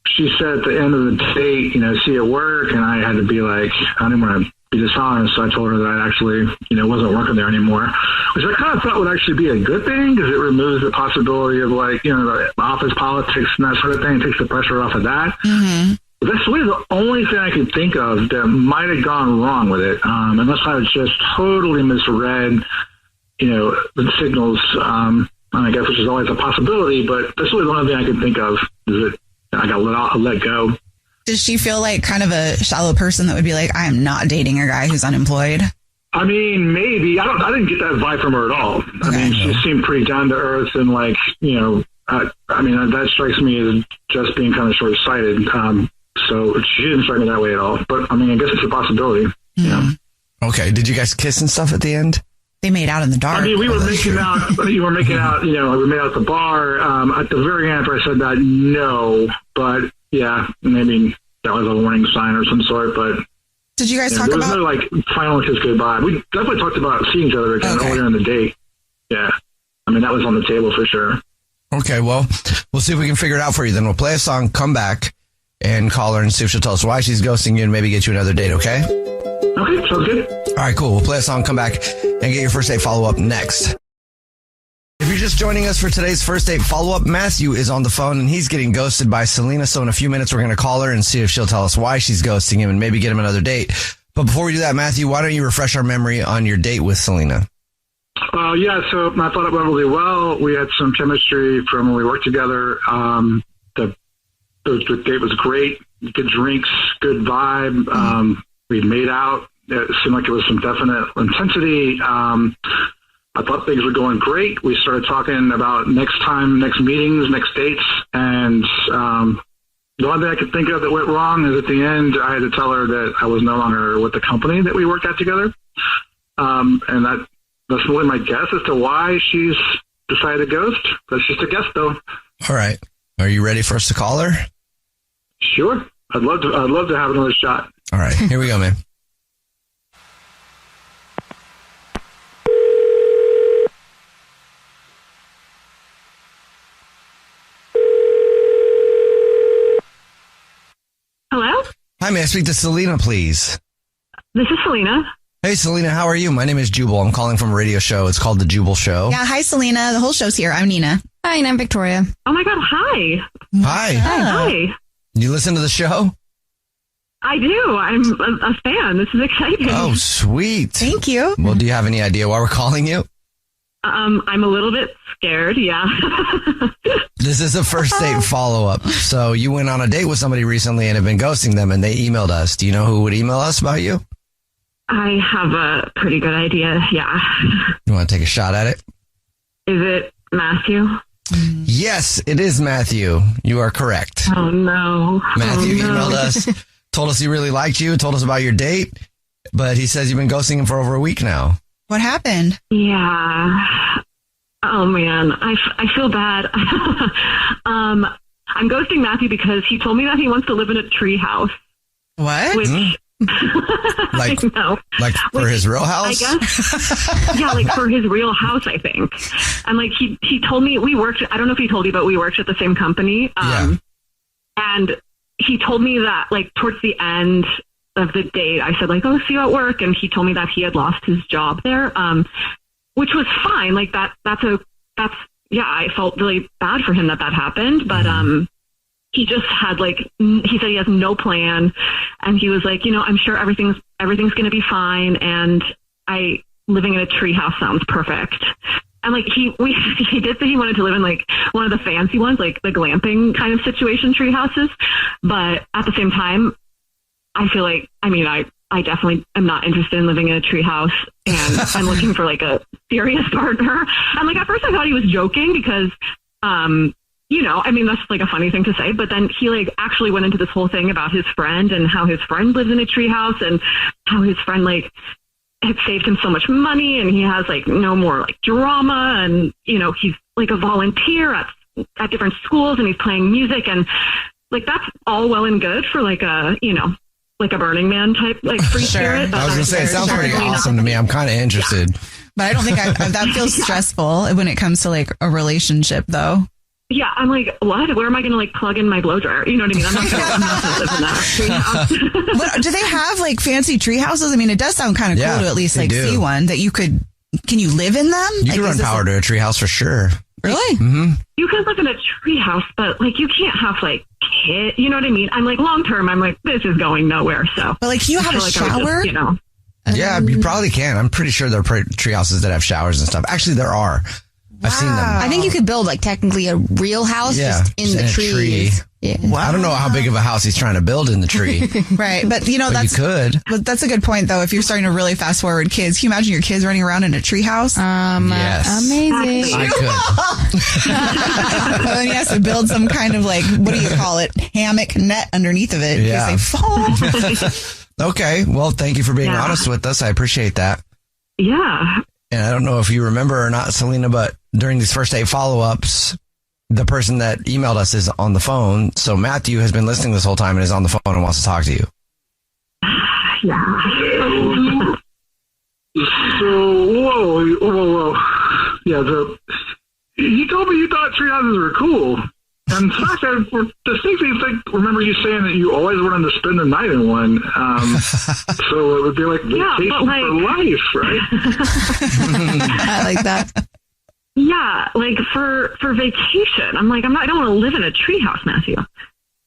she said at the end of the date, see you at work, and I had to be like, I didn't want to be dishonest. So I told her that I actually, wasn't working there anymore, which I kind of thought would actually be a good thing because it removes the possibility of the office politics and that sort of thing. It takes the pressure off of that. Mm-hmm. But that's really the only thing I could think of that might have gone wrong with it, unless I was just totally misread, the signals, I guess, which is always a possibility. But that's really the only thing I can think of is that I got let go. Does she feel like kind of a shallow person that would be like, I am not dating a guy who's unemployed? I mean, maybe. I didn't get that vibe from her at all. Okay. I mean, she seemed pretty down to earth and that strikes me as just being kind of short-sighted. So she didn't strike me that way at all. But I mean, I guess it's a possibility. Mm-hmm. Okay. Did you guys kiss and stuff at the end? They made out in the dark. I mean, we were making out. We were making out. We made out at the bar. At the very end, after I said that, no. But yeah, maybe that was a warning sign or some sort. But did you guys talk about? There was no final kiss goodbye. We definitely talked about seeing each other again earlier in the day. Yeah, I mean that was on the table for sure. Okay, well, we'll see if we can figure it out for you. Then we'll play a song, come back, and call her and see if she'll tell us why she's ghosting you and maybe get you another date, okay? Okay, sounds good. All right, cool. We'll play a song, come back, and get your first date follow-up next. If you're just joining us for today's first date follow-up, Matthew is on the phone, and he's getting ghosted by Selena. So in a few minutes, we're going to call her and see if she'll tell us why she's ghosting him and maybe get him another date. But before we do that, Matthew, why don't you refresh our memory on your date with Selena? So I thought it went really well. We had some chemistry from when we worked together. The date was great. Good drinks, good vibe. We made out. It seemed like it was some definite intensity. I thought things were going great. We started talking about next meetings, next dates. And the only thing I could think of that went wrong is at the end, I had to tell her that I was no longer with the company that we worked at together. And that's really my guess as to why she's decided to ghost. That's just a guess, though. All right. Are you ready for us to call her? Sure. I'd love to have another shot. All right. Here we go, man. Hello? Hi, may I speak to Selena, please? This is Selena. Hey, Selena, how are you? My name is Jubal. I'm calling from a radio show. It's called The Jubal Show. Yeah, hi, Selena. The whole show's here. I'm Nina. Hi, and I'm Victoria. Oh my God, hi. Hi. Hi. You listen to the show? I do. I'm a fan. This is exciting. Oh, sweet. Thank you. Well, do you have any idea why we're calling you? I'm a little bit scared, yeah. This is a first date follow-up. So you went on a date with somebody recently and have been ghosting them, and they emailed us. Do you know who would email us about you? I have a pretty good idea, yeah. You want to take a shot at it? Is it Matthew? Yes, it is Matthew. You are correct. Oh, no. Matthew emailed us, told us he really liked you, told us about your date, but he says you've been ghosting him for over a week now. What happened? Yeah. Oh, man. I feel bad. I'm ghosting Matthew because he told me that he wants to live in a tree house. What? Which... Like, I know. Like for his real house? I guess. Yeah, like for his real house, I think. And like he told me I don't know if he told you, but we worked at the same company. And he told me that like towards the end of the date, I said like, oh, see you at work. And he told me that he had lost his job there, which was fine. Like I felt really bad for him that happened. But, he just had he said he has no plan, and he was like, I'm sure everything's going to be fine. And living in a tree house sounds perfect. And like he did say he wanted to live in like one of the fancy ones, like the glamping kind of situation tree houses. But at the same time, I feel like, I definitely am not interested in living in a tree house, and I'm looking for like a serious partner. And like at first I thought he was joking because, that's like a funny thing to say, but then he like actually went into this whole thing about his friend and how his friend lives in a treehouse and how his friend like had saved him so much money and he has like no more like drama, and he's like a volunteer at different schools and he's playing music, and like that's all well and good for like a like a Burning Man type like free spirit. I was gonna say it sounds pretty awesome to me. I'm kind of interested, but I don't think that feels stressful when it comes to like a relationship though. Yeah, I'm like, what? Where am I going to like plug in my blow dryer? You know what I mean? I'm not going to live in that treehouse. But do they have like fancy tree houses? I mean, it does sound kind of cool to at least like see one that you could. Can you live in them? You can run power to a tree house for sure. Really? Mm-hmm. You can live in a tree house, but like you can't have like kids. You know what I mean? I'm like long term. I'm like this is going nowhere. So, but like, can you have a shower? Yeah, you probably can. I'm pretty sure there are tree houses that have showers and stuff. Actually, there are. I've seen them. I think you could build like technically a real house just in the trees. Yeah. Wow. I don't know how big of a house he's trying to build in the tree. Right. But you could. But that's a good point though. If you're starting to really fast forward kids, can you imagine your kids running around in a tree house? Yes. Amazing. I could. Then he has to build some kind of like, what do you call it? Hammock net underneath of it in case they fall. Okay. Well, thank you for being honest with us. I appreciate that. Yeah. And I don't know if you remember or not, Selena, but during these first 8 follow-ups, the person that emailed us is on the phone. So Matthew has been listening this whole time and is on the phone and wants to talk to you. Yeah. So, whoa. Yeah, You told me you thought tree houses were cool. And the fact that distinctly remember you saying that you always wanted to spend the night in one. So it would be like vacation for life, right? I like that. Yeah, like for vacation. I'm like, I don't want to live in a treehouse, Matthew.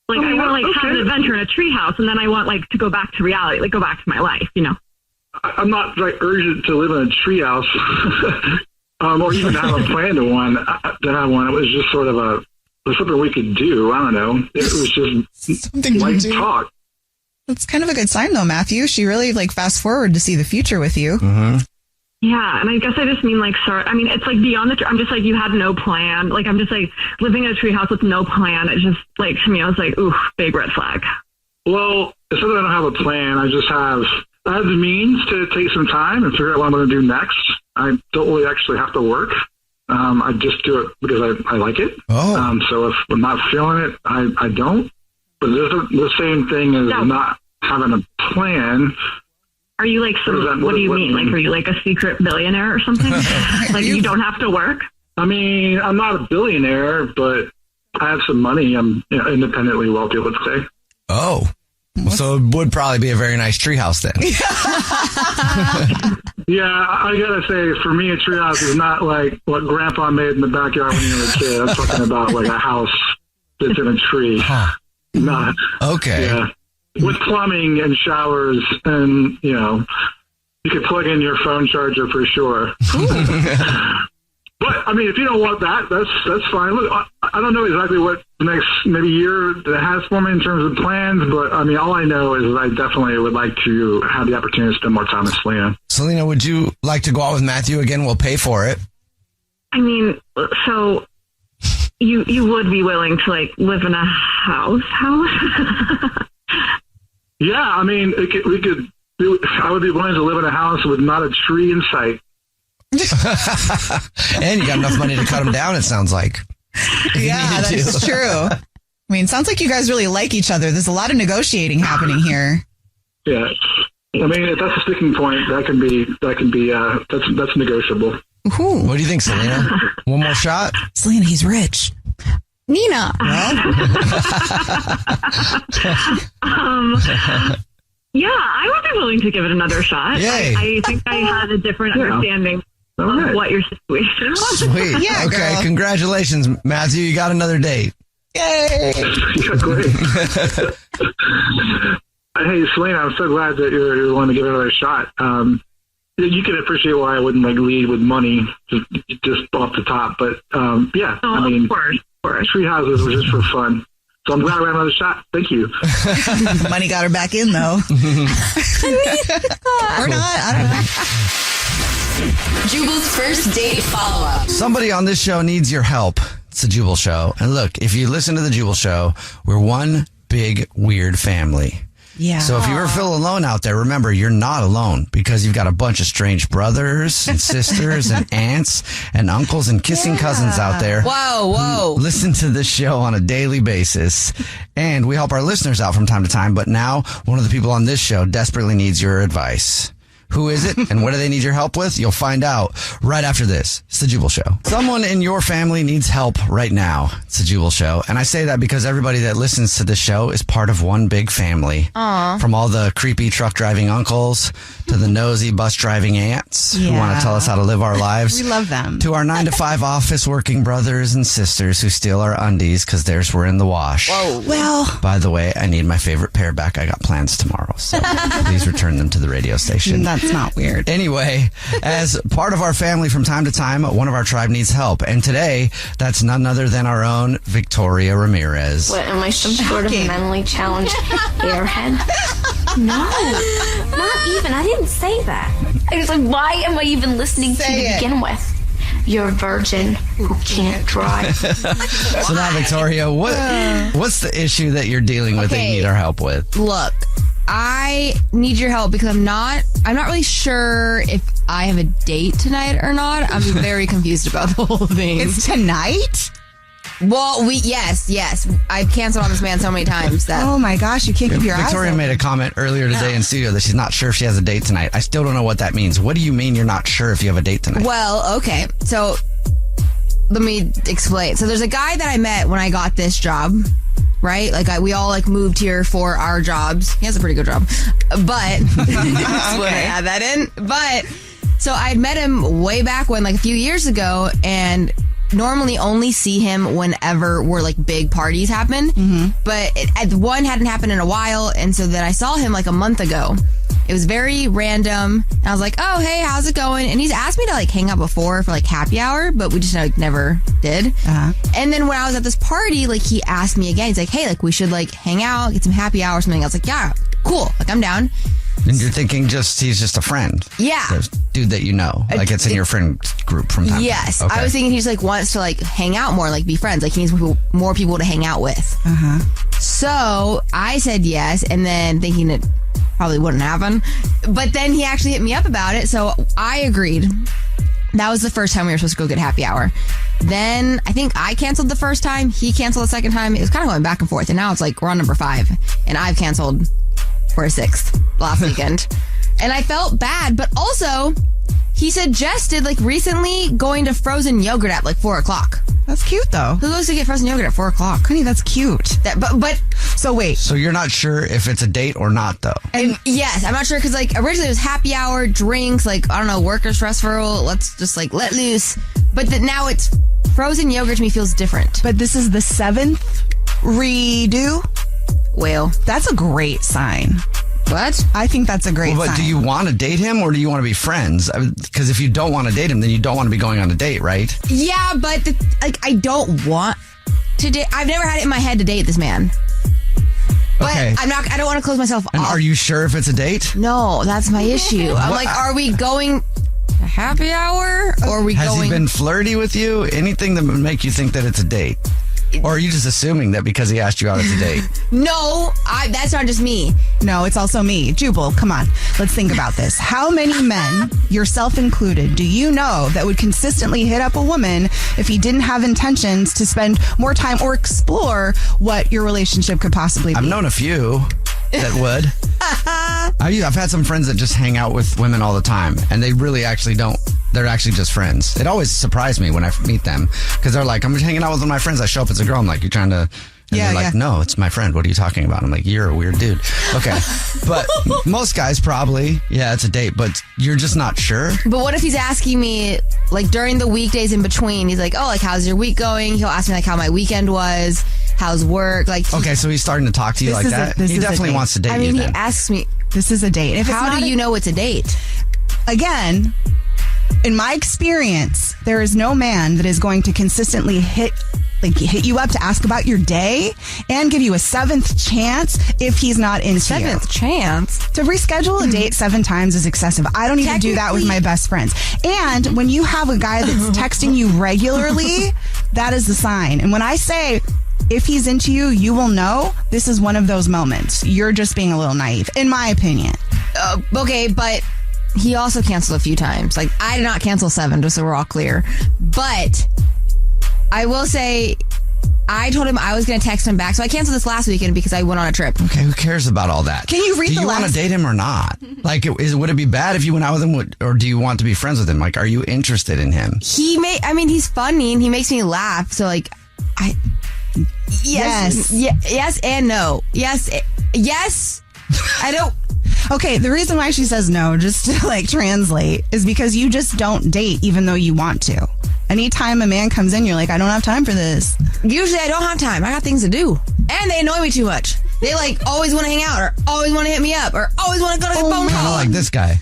Like, I want to have an adventure in a treehouse, and then I want to go back to reality, like go back to my life, I'm not urgent to live in a treehouse, or even have a plan to one that I want. It was just sort of something we could do. I don't know. It was just something like to do. Talk. That's kind of a good sign, though, Matthew. She really fast forward to see the future with you. Mm-hmm. Yeah, and I guess I just mean it's like beyond I'm just like, you have no plan. Like, I'm just like living in a treehouse with no plan. It's just like, to me, I was like, ooh, big red flag. Well, it's not that I don't have a plan. I have the means to take some time and figure out what I'm going to do next. I don't really actually have to work. I just do it because I like it. Oh. So if I'm not feeling it, I don't. But there's the same thing as not having a plan. Are you like what do you mean? Like, are you like a secret billionaire or something? Like, you don't have to work? I mean, I'm not a billionaire, but I have some money. I'm independently wealthy, let's say. Oh. So it would probably be a very nice treehouse then. Yeah, I gotta say, for me, a treehouse is not like what Grandpa made in the backyard when you were a kid. I'm talking about like a house that's in a tree. Huh. Not okay. Yeah, with plumbing and showers, and you could plug in your phone charger for sure. But I mean, if you don't want that, that's fine. Look, I don't know exactly what the next maybe year that has for me in terms of plans, but I mean, all I know is that I definitely would like to have the opportunity to spend more time with Selena. Selena, would you like to go out with Matthew again? We'll pay for it. I mean, so you would be willing to live in a house? Yeah, I mean, I would be willing to live in a house with not a tree in sight. And you got enough money to cut them down, it sounds like. Yeah, that's true. I mean, it sounds like you guys really like each other. There's a lot of negotiating happening here. Yeah. I mean, if that's a sticking point, that's negotiable. Ooh. What do you think, Selena? One more shot? Selena, he's rich. Nina. Well. Yeah, I would be willing to give it another shot. Yay. I think I had a different understanding of what your situation was. Sweet. Yeah, okay, girl. Congratulations, Matthew. You got another date. Yay. Yeah, great. Hey, Selena, I'm so glad that you're willing to give it another shot. You can appreciate why I wouldn't lead with money just off the top, but yeah, Oh, I mean, of course. tree houses were just for fun. So I'm glad we had another shot. Thank you. Money got her back in, though. Or not. I don't know. Jubal's first date follow-up. Somebody on this show needs your help. It's the Jubal Show. And look, if you listen to the Jubal Show, we're one big weird family. Yeah. So if you ever feel alone out there, remember, you're not alone because you've got a bunch of strange brothers and sisters and aunts and uncles and kissing cousins out there. Whoa. Who listen to this show on a daily basis. And we help our listeners out from time to time. But now one of the people on this show desperately needs your advice. Who is it and what do they need your help with? You'll find out right after this. It's the Jubal Show. Someone in your family needs help right now. It's the Jubal Show. And I say that because everybody that listens to this show is part of one big family. Aww. From all the creepy truck driving uncles to the nosy bus driving aunts who want to tell us how to live our lives. We love them. To our 9-to-5 office working brothers and sisters who steal our undies because theirs were in the wash. Whoa. Well, By the way, I need my favorite pair back. I got plans tomorrow. So please return them to the radio station. that's not weird. Anyway, as part of our family from time to time, one of our tribe needs help. And today, that's none other than our own Victoria Ramirez. What, am I some sort of mentally challenged airhead? No, not even. I didn't say that. I was like, why am I even listening to you to begin with? You're a virgin who can't drive. So now, Victoria, what's the issue that you're dealing with that you need our help with? Look, I need your help because I'm not really sure if I have a date tonight or not. I'm very confused about the whole thing. It's tonight? Well, yes. I've canceled on this man so many times that. Oh my gosh, you can't keep your eyes Victoria open. made a comment earlier today in studio that she's not sure if she has a date tonight. I still don't know what that means. What do you mean you're not sure if you have a date tonight? Well, okay. So let me explain. So there's a guy that I met when I got this job, right? Like we all like moved here for our jobs. He has a pretty good job, but just want to add that in. But so I'd met him way back when, like a few years ago, and normally only see him whenever we're like big parties happen. But one hadn't happened in a while, and so then I saw him like a month ago. It was very random. And I was like, oh, hey, how's it going? And he's asked me to like hang out before for like happy hour, but we just like never did. And then when I was at this party, like he asked me again. He's like, hey, like we should like hang out, get some happy hour or something. I was like, yeah, cool. Like I'm down. And you're thinking he's just a friend. Yeah. The dude that you know. Like it's in your friend group from time to time. Yes. Okay. I was thinking he just like wants to like hang out more, like be friends. Like he needs more people to hang out with. So I said yes, and then thinking it probably wouldn't happen. But then he actually hit me up about it, so I agreed. That was the first time we were supposed to go get happy hour. Then I think I canceled the first time. He canceled the second time. It was kind of going back and forth. And now it's like we're on number 5. And I've canceled for a 6th last weekend. And I felt bad. But also, he suggested like recently going to frozen yogurt at like 4 o'clock. That's cute though. Who goes to get frozen yogurt at 4 o'clock? Honey, that's cute. But so wait. So you're not sure if it's a date or not though? And yes, I'm not sure because like originally it was happy hour, drinks, like I don't know, work referral. Let's just like let loose. But now it's frozen yogurt to me feels different. But this is the 7th redo. Well, that's a great sign. What? I think that's a great sign. But do you want to date him or do you want to be friends? Because if you don't want to date him, then you don't want to be going on a date, right? Yeah, but like I don't want to date. I've never had it in my head to date this man. But okay. I don't want to close myself off. And are you sure if it's a date? No, that's my issue. I'm like, are we going to happy hour or are we Has going? he been flirty with you? Anything that would make you think that it's a date? Or are you just assuming that because he asked you out, it's a date? No, that's not just me. No, it's also me. Jubal, come on. Let's think about this. How many men, yourself included, do you know that would consistently hit up a woman if he didn't have intentions to spend more time or explore what your relationship could possibly be? I've known a few that would. I've had some friends that just hang out with women all the time, and they really actually don't. They're actually just friends. It always surprised me when I meet them because they're like, I'm just hanging out with one of my friends. I show up as a girl. I'm like, you're trying to... And they're like, no, it's my friend. What are you talking about? I'm like, you're a weird dude. Okay. But most guys probably, yeah, it's a date, but you're just not sure. But what if he's asking me, like, during the weekdays in between, he's like, oh, like, how's your week going? He'll ask me, like, how my weekend was, how's work, like... Okay, so he's starting to talk to you like that? He definitely wants to date you. I mean, he asks me... This is a date. If how do you know it's a date? Again, in my experience, there is no man that is going to consistently hit you up to ask about your day and give you a 7th chance if he's not into you. 7th chance? To reschedule a date 7 times is excessive. I don't even do that with my best friends. And when you have a guy that's texting you regularly, that is the sign. And when I say, if he's into you, you will know, this is one of those moments. You're just being a little naive, in my opinion. Okay, but he also canceled a few times. Like, I did not cancel 7, just so we're all clear. But... I will say, I told him I was going to text him back. So I canceled this last weekend because I went on a trip. Okay, who cares about all that? Can you read Do you want to date him or not? Like, would it be bad if you went out with him, or do you want to be friends with him? Like, are you interested in him? He's funny and he makes me laugh. So, like, yes and no. Yes. I don't. Okay, the reason why she says no, just to like translate, is because you just don't date even though you want to. Anytime a man comes in, you're like, I don't have time for this. Usually I don't have time. I got things to do. And they annoy me too much. They like always want to hang out or always want to hit me up or always want to go to the phone call. Kind of like this guy.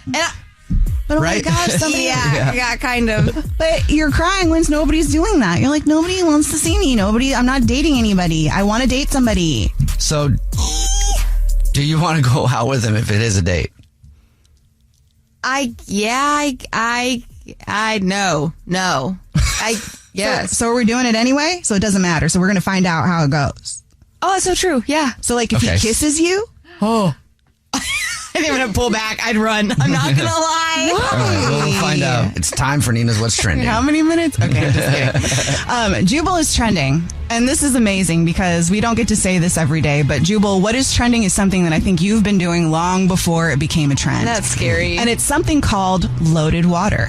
But right? Oh my gosh, somebody... yeah, kind of. But you're crying when nobody's doing that. You're like, nobody wants to see me. I'm not dating anybody. I want to date somebody. So, do you want to go out with him if it is a date? No. Yes. So we're doing it anyway? So it doesn't matter. So we're going to find out how it goes. Oh, that's so true. Yeah. So like if he kisses you? Oh. I didn't even pull back. I'd run. I'm not going to lie. All right, we'll find out. It's time for Nina's What's Trending. How many minutes? Okay, I'm just kidding. Jubal is trending. And this is amazing because we don't get to say this every day. But Jubal, what is trending is something that I think you've been doing long before it became a trend. That's scary. And it's something called loaded water.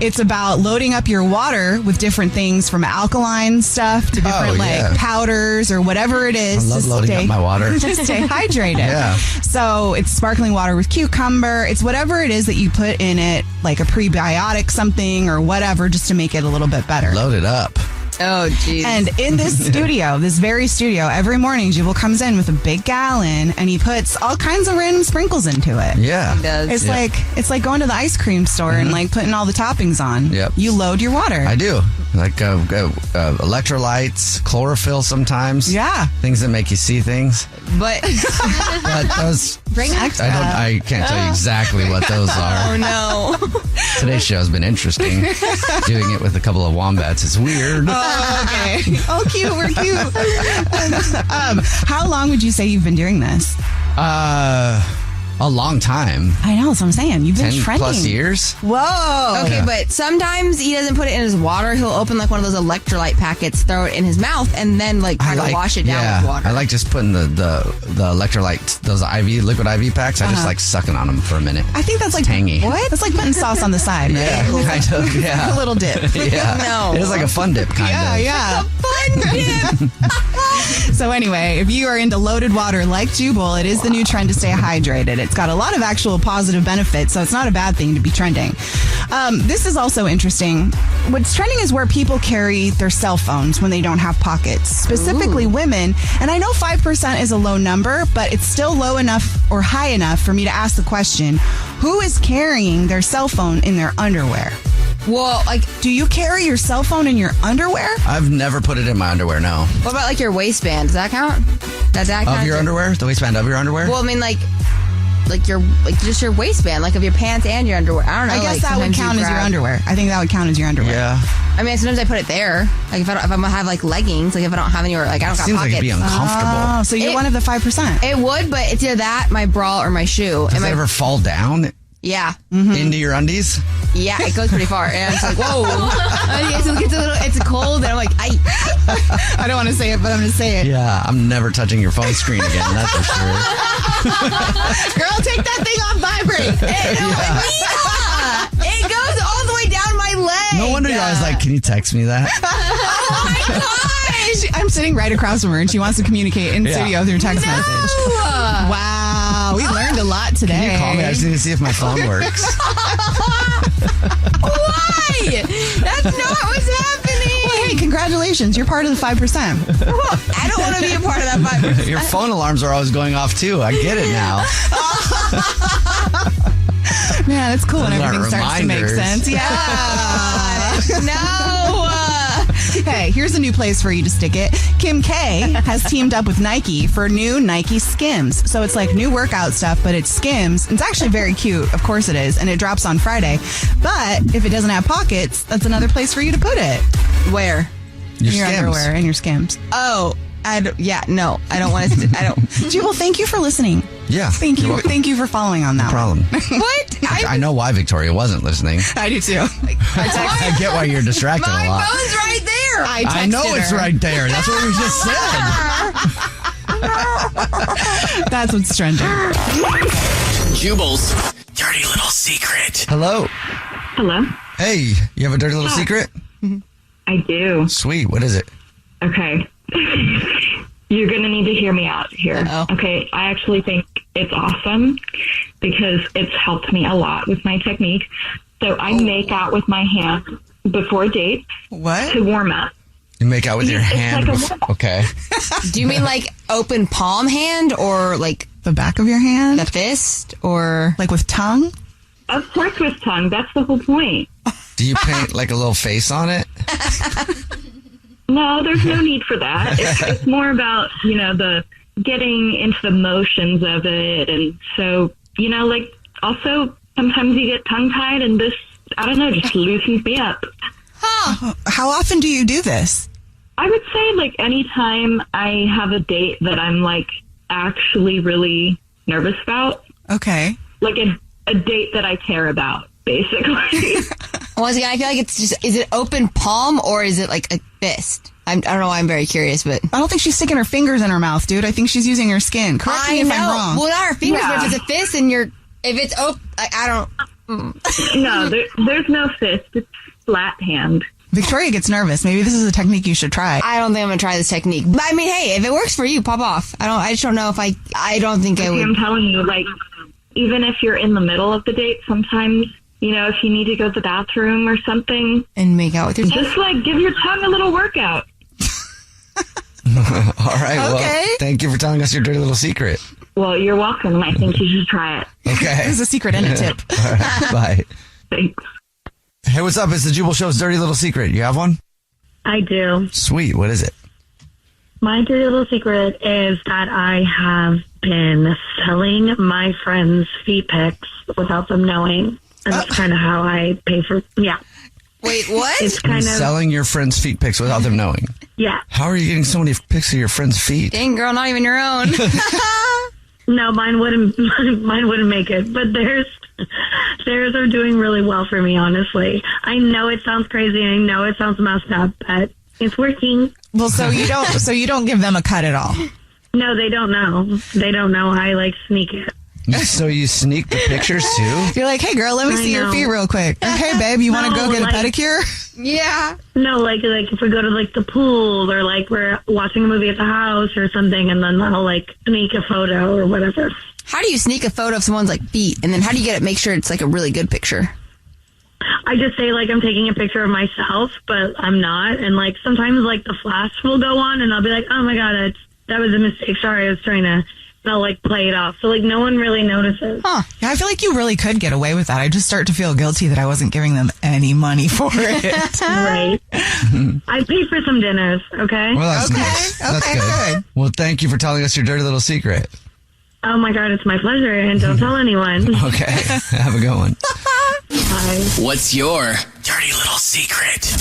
It's about loading up your water with different things from alkaline stuff to different powders or whatever it is. I love loading up my water. To stay hydrated. Yeah. So it's sparkling water with cucumber. It's whatever it is that you put in it, like a prebiotic something or whatever, just to make it a little bit better. Load it up. Oh, geez. And in this studio, this very studio, every morning Jubal comes in with a big gallon and he puts all kinds of random sprinkles into it. Yeah. He does. It's like going to the ice cream store and like putting all the toppings on. Yep. You load your water. I do. Like electrolytes, chlorophyll sometimes. Yeah. Things that make you see things. But those... Bring extra. I can't tell you exactly what those are. Oh, no. Today's show has been interesting. Doing it with a couple of wombats is weird. Oh, okay. Oh, cute. We're cute. How long would you say you've been doing this? A long time. I know, that's what I'm saying. You've been 10 trending. plus years. Whoa. Okay, but sometimes he doesn't put it in his water. He'll open like one of those electrolyte packets, throw it in his mouth, and then like try to wash it down with water. I like just putting the electrolyte, those liquid IV packs. I just like sucking on them for a minute. I think that's like tangy. What? That's like putting sauce on the side, right? Yeah, kind of. Yeah, a little dip. Yeah, No. It is like a fun dip, kind of. Yeah. Fun dip. So anyway, if you are into loaded water like Jubal, it is the new trend to stay hydrated. It's got a lot of actual positive benefits, so it's not a bad thing to be trending. This is also interesting. What's trending is where people carry their cell phones when they don't have pockets, specifically women. And I know 5% is a low number, but it's still low enough or high enough for me to ask the question, who is carrying their cell phone in their underwear? Well, like, do you carry your cell phone in your underwear? I've never put it in my underwear, no. What about like your waistband? Does that count? Does that count? Of your underwear? The waistband of your underwear? Well, I mean, like your just your waistband, like of your pants and your underwear. I don't know. I guess like, that would count as your underwear. I think that would count as your underwear. Yeah. I mean, sometimes I put it there. Like if I'm gonna have like leggings, like if I don't have anywhere, like I don't got Seems pockets. like it'd be uncomfortable. Oh, so you're one of the 5%. It would, but it's either that, my bra, or my shoe. Does it ever fall down? Yeah. Into your undies? Yeah, it goes pretty far. And it's like, whoa. So it gets it's cold, and I'm like, I don't want to say it, but I'm going to say it. Yeah, I'm never touching your phone screen again, that's for sure. Girl, take that thing off vibrate. It goes all the way down my leg. No wonder you're always like, can you text me that? Oh my gosh. I'm sitting right across from her, and she wants to communicate in studio through text message. Wow, we learned a lot today. Can you call me? I just need to see if my phone works. Why? That's not what's happening. Well, hey, congratulations. You're part of the 5%. I don't want to be a part of that 5%. Your phone alarms are always going off, too. I get it now. Man, it's cool when everything starts to make sense. Yeah. No. Hey, here's a new place for you to stick it. Kim K has teamed up with Nike for new Nike Skims. So it's like new workout stuff, but it's Skims. It's actually very cute. Of course it is. And it drops on Friday. But if it doesn't have pockets, that's another place for you to put it. Where? Your in your Skims. underwear and your Skims. Oh, I don't want to. I don't. Jubal, thank you for listening. Yeah. Thank you. Thank you for following on that. No problem. What? I know why Victoria wasn't listening. I do too. I get why you're distracted a lot. My phone's right there. I know it's right there. That's what we just said. That's what's trending. Jubal's dirty little secret. Hello. Hello. Hey, you have a dirty little secret? I do. Sweet. What is it? Okay. You're going to need to hear me out here. Uh-oh. Okay. I actually think it's awesome because it's helped me a lot with my technique. So I make out with my hands before dates. What? To warm up. You make out with your hand. Okay. Do you mean like open palm hand or like the back of your hand? The fist or like with tongue? Of course with tongue. That's the whole point. Do you paint like a little face on it? No, there's no need for that. It's more about, the getting into the motions of it. And so, like also sometimes you get tongue tied and this, I don't know, just loosens me up. Huh. How often do you do this? I would say like anytime I have a date that I'm like actually really nervous about. Okay. Like a date that I care about, basically. Once again, I feel like it's just, is it open palm or is it like a fist? I don't know why I'm very curious, but I don't think she's sticking her fingers in her mouth, dude. I think she's using her skin. Correct me if I'm wrong. Well, not her fingers, but if it's a fist and if it's open, I don't. No, there's no fist. It's flat hand. Victoria gets nervous. Maybe this is a technique you should try. I don't think I'm going to try this technique. But I mean, hey, if it works for you, pop off. I just don't know if I don't think I would. I'm telling you, like, even if you're in the middle of the date, sometimes, you know, if you need to go to the bathroom or something. And make out with your tongue. Just, like, give your tongue a little workout. All right. Well, thank you for telling us your dirty little secret. Well, you're welcome. I think you should try it. Okay. There's a secret and a tip. All right. Bye. Thanks. Hey, what's up? It's the Jubal Show's dirty little secret. You have one? I do. Sweet. What is it? My dirty little secret is that I have been selling my friends' feet pics without them knowing. And that's kind of how I pay for, Wait, what? It's kind of selling your friends' feet pics without them knowing. Yeah. How are you getting so many pics of your friends' feet? Dang, girl, not even your own. No, mine wouldn't make it, but theirs are doing really well for me, honestly. I know it sounds crazy, and I know it sounds messed up, but it's working. Well, so you don't give them a cut at all. No, they don't know. They don't know. I like sneak it. So you sneak the pictures too? You're like, hey girl, let me see your feet real quick. Or, hey babe, you want to go get a pedicure? Yeah. No, like if we go to like the pool or like we're watching a movie at the house or something, and then I'll like sneak a photo or whatever. How do you sneak a photo of someone's like feet, and then how do you make sure it's like a really good picture? I just say like I'm taking a picture of myself, but I'm not, and like sometimes like the flash will go on, and I'll be like, oh my god, that was a mistake. Sorry, I was trying to. They'll like play it off. So like no one really notices. Huh. Yeah, I feel like you really could get away with that. I just start to feel guilty that I wasn't giving them any money for it. Right. I paid for some dinners, okay? Well, that's nice. That's good. Well, thank you for telling us your dirty little secret. Oh my god, it's my pleasure, and don't tell anyone. Okay. Have a good one. Bye. What's your dirty little secret?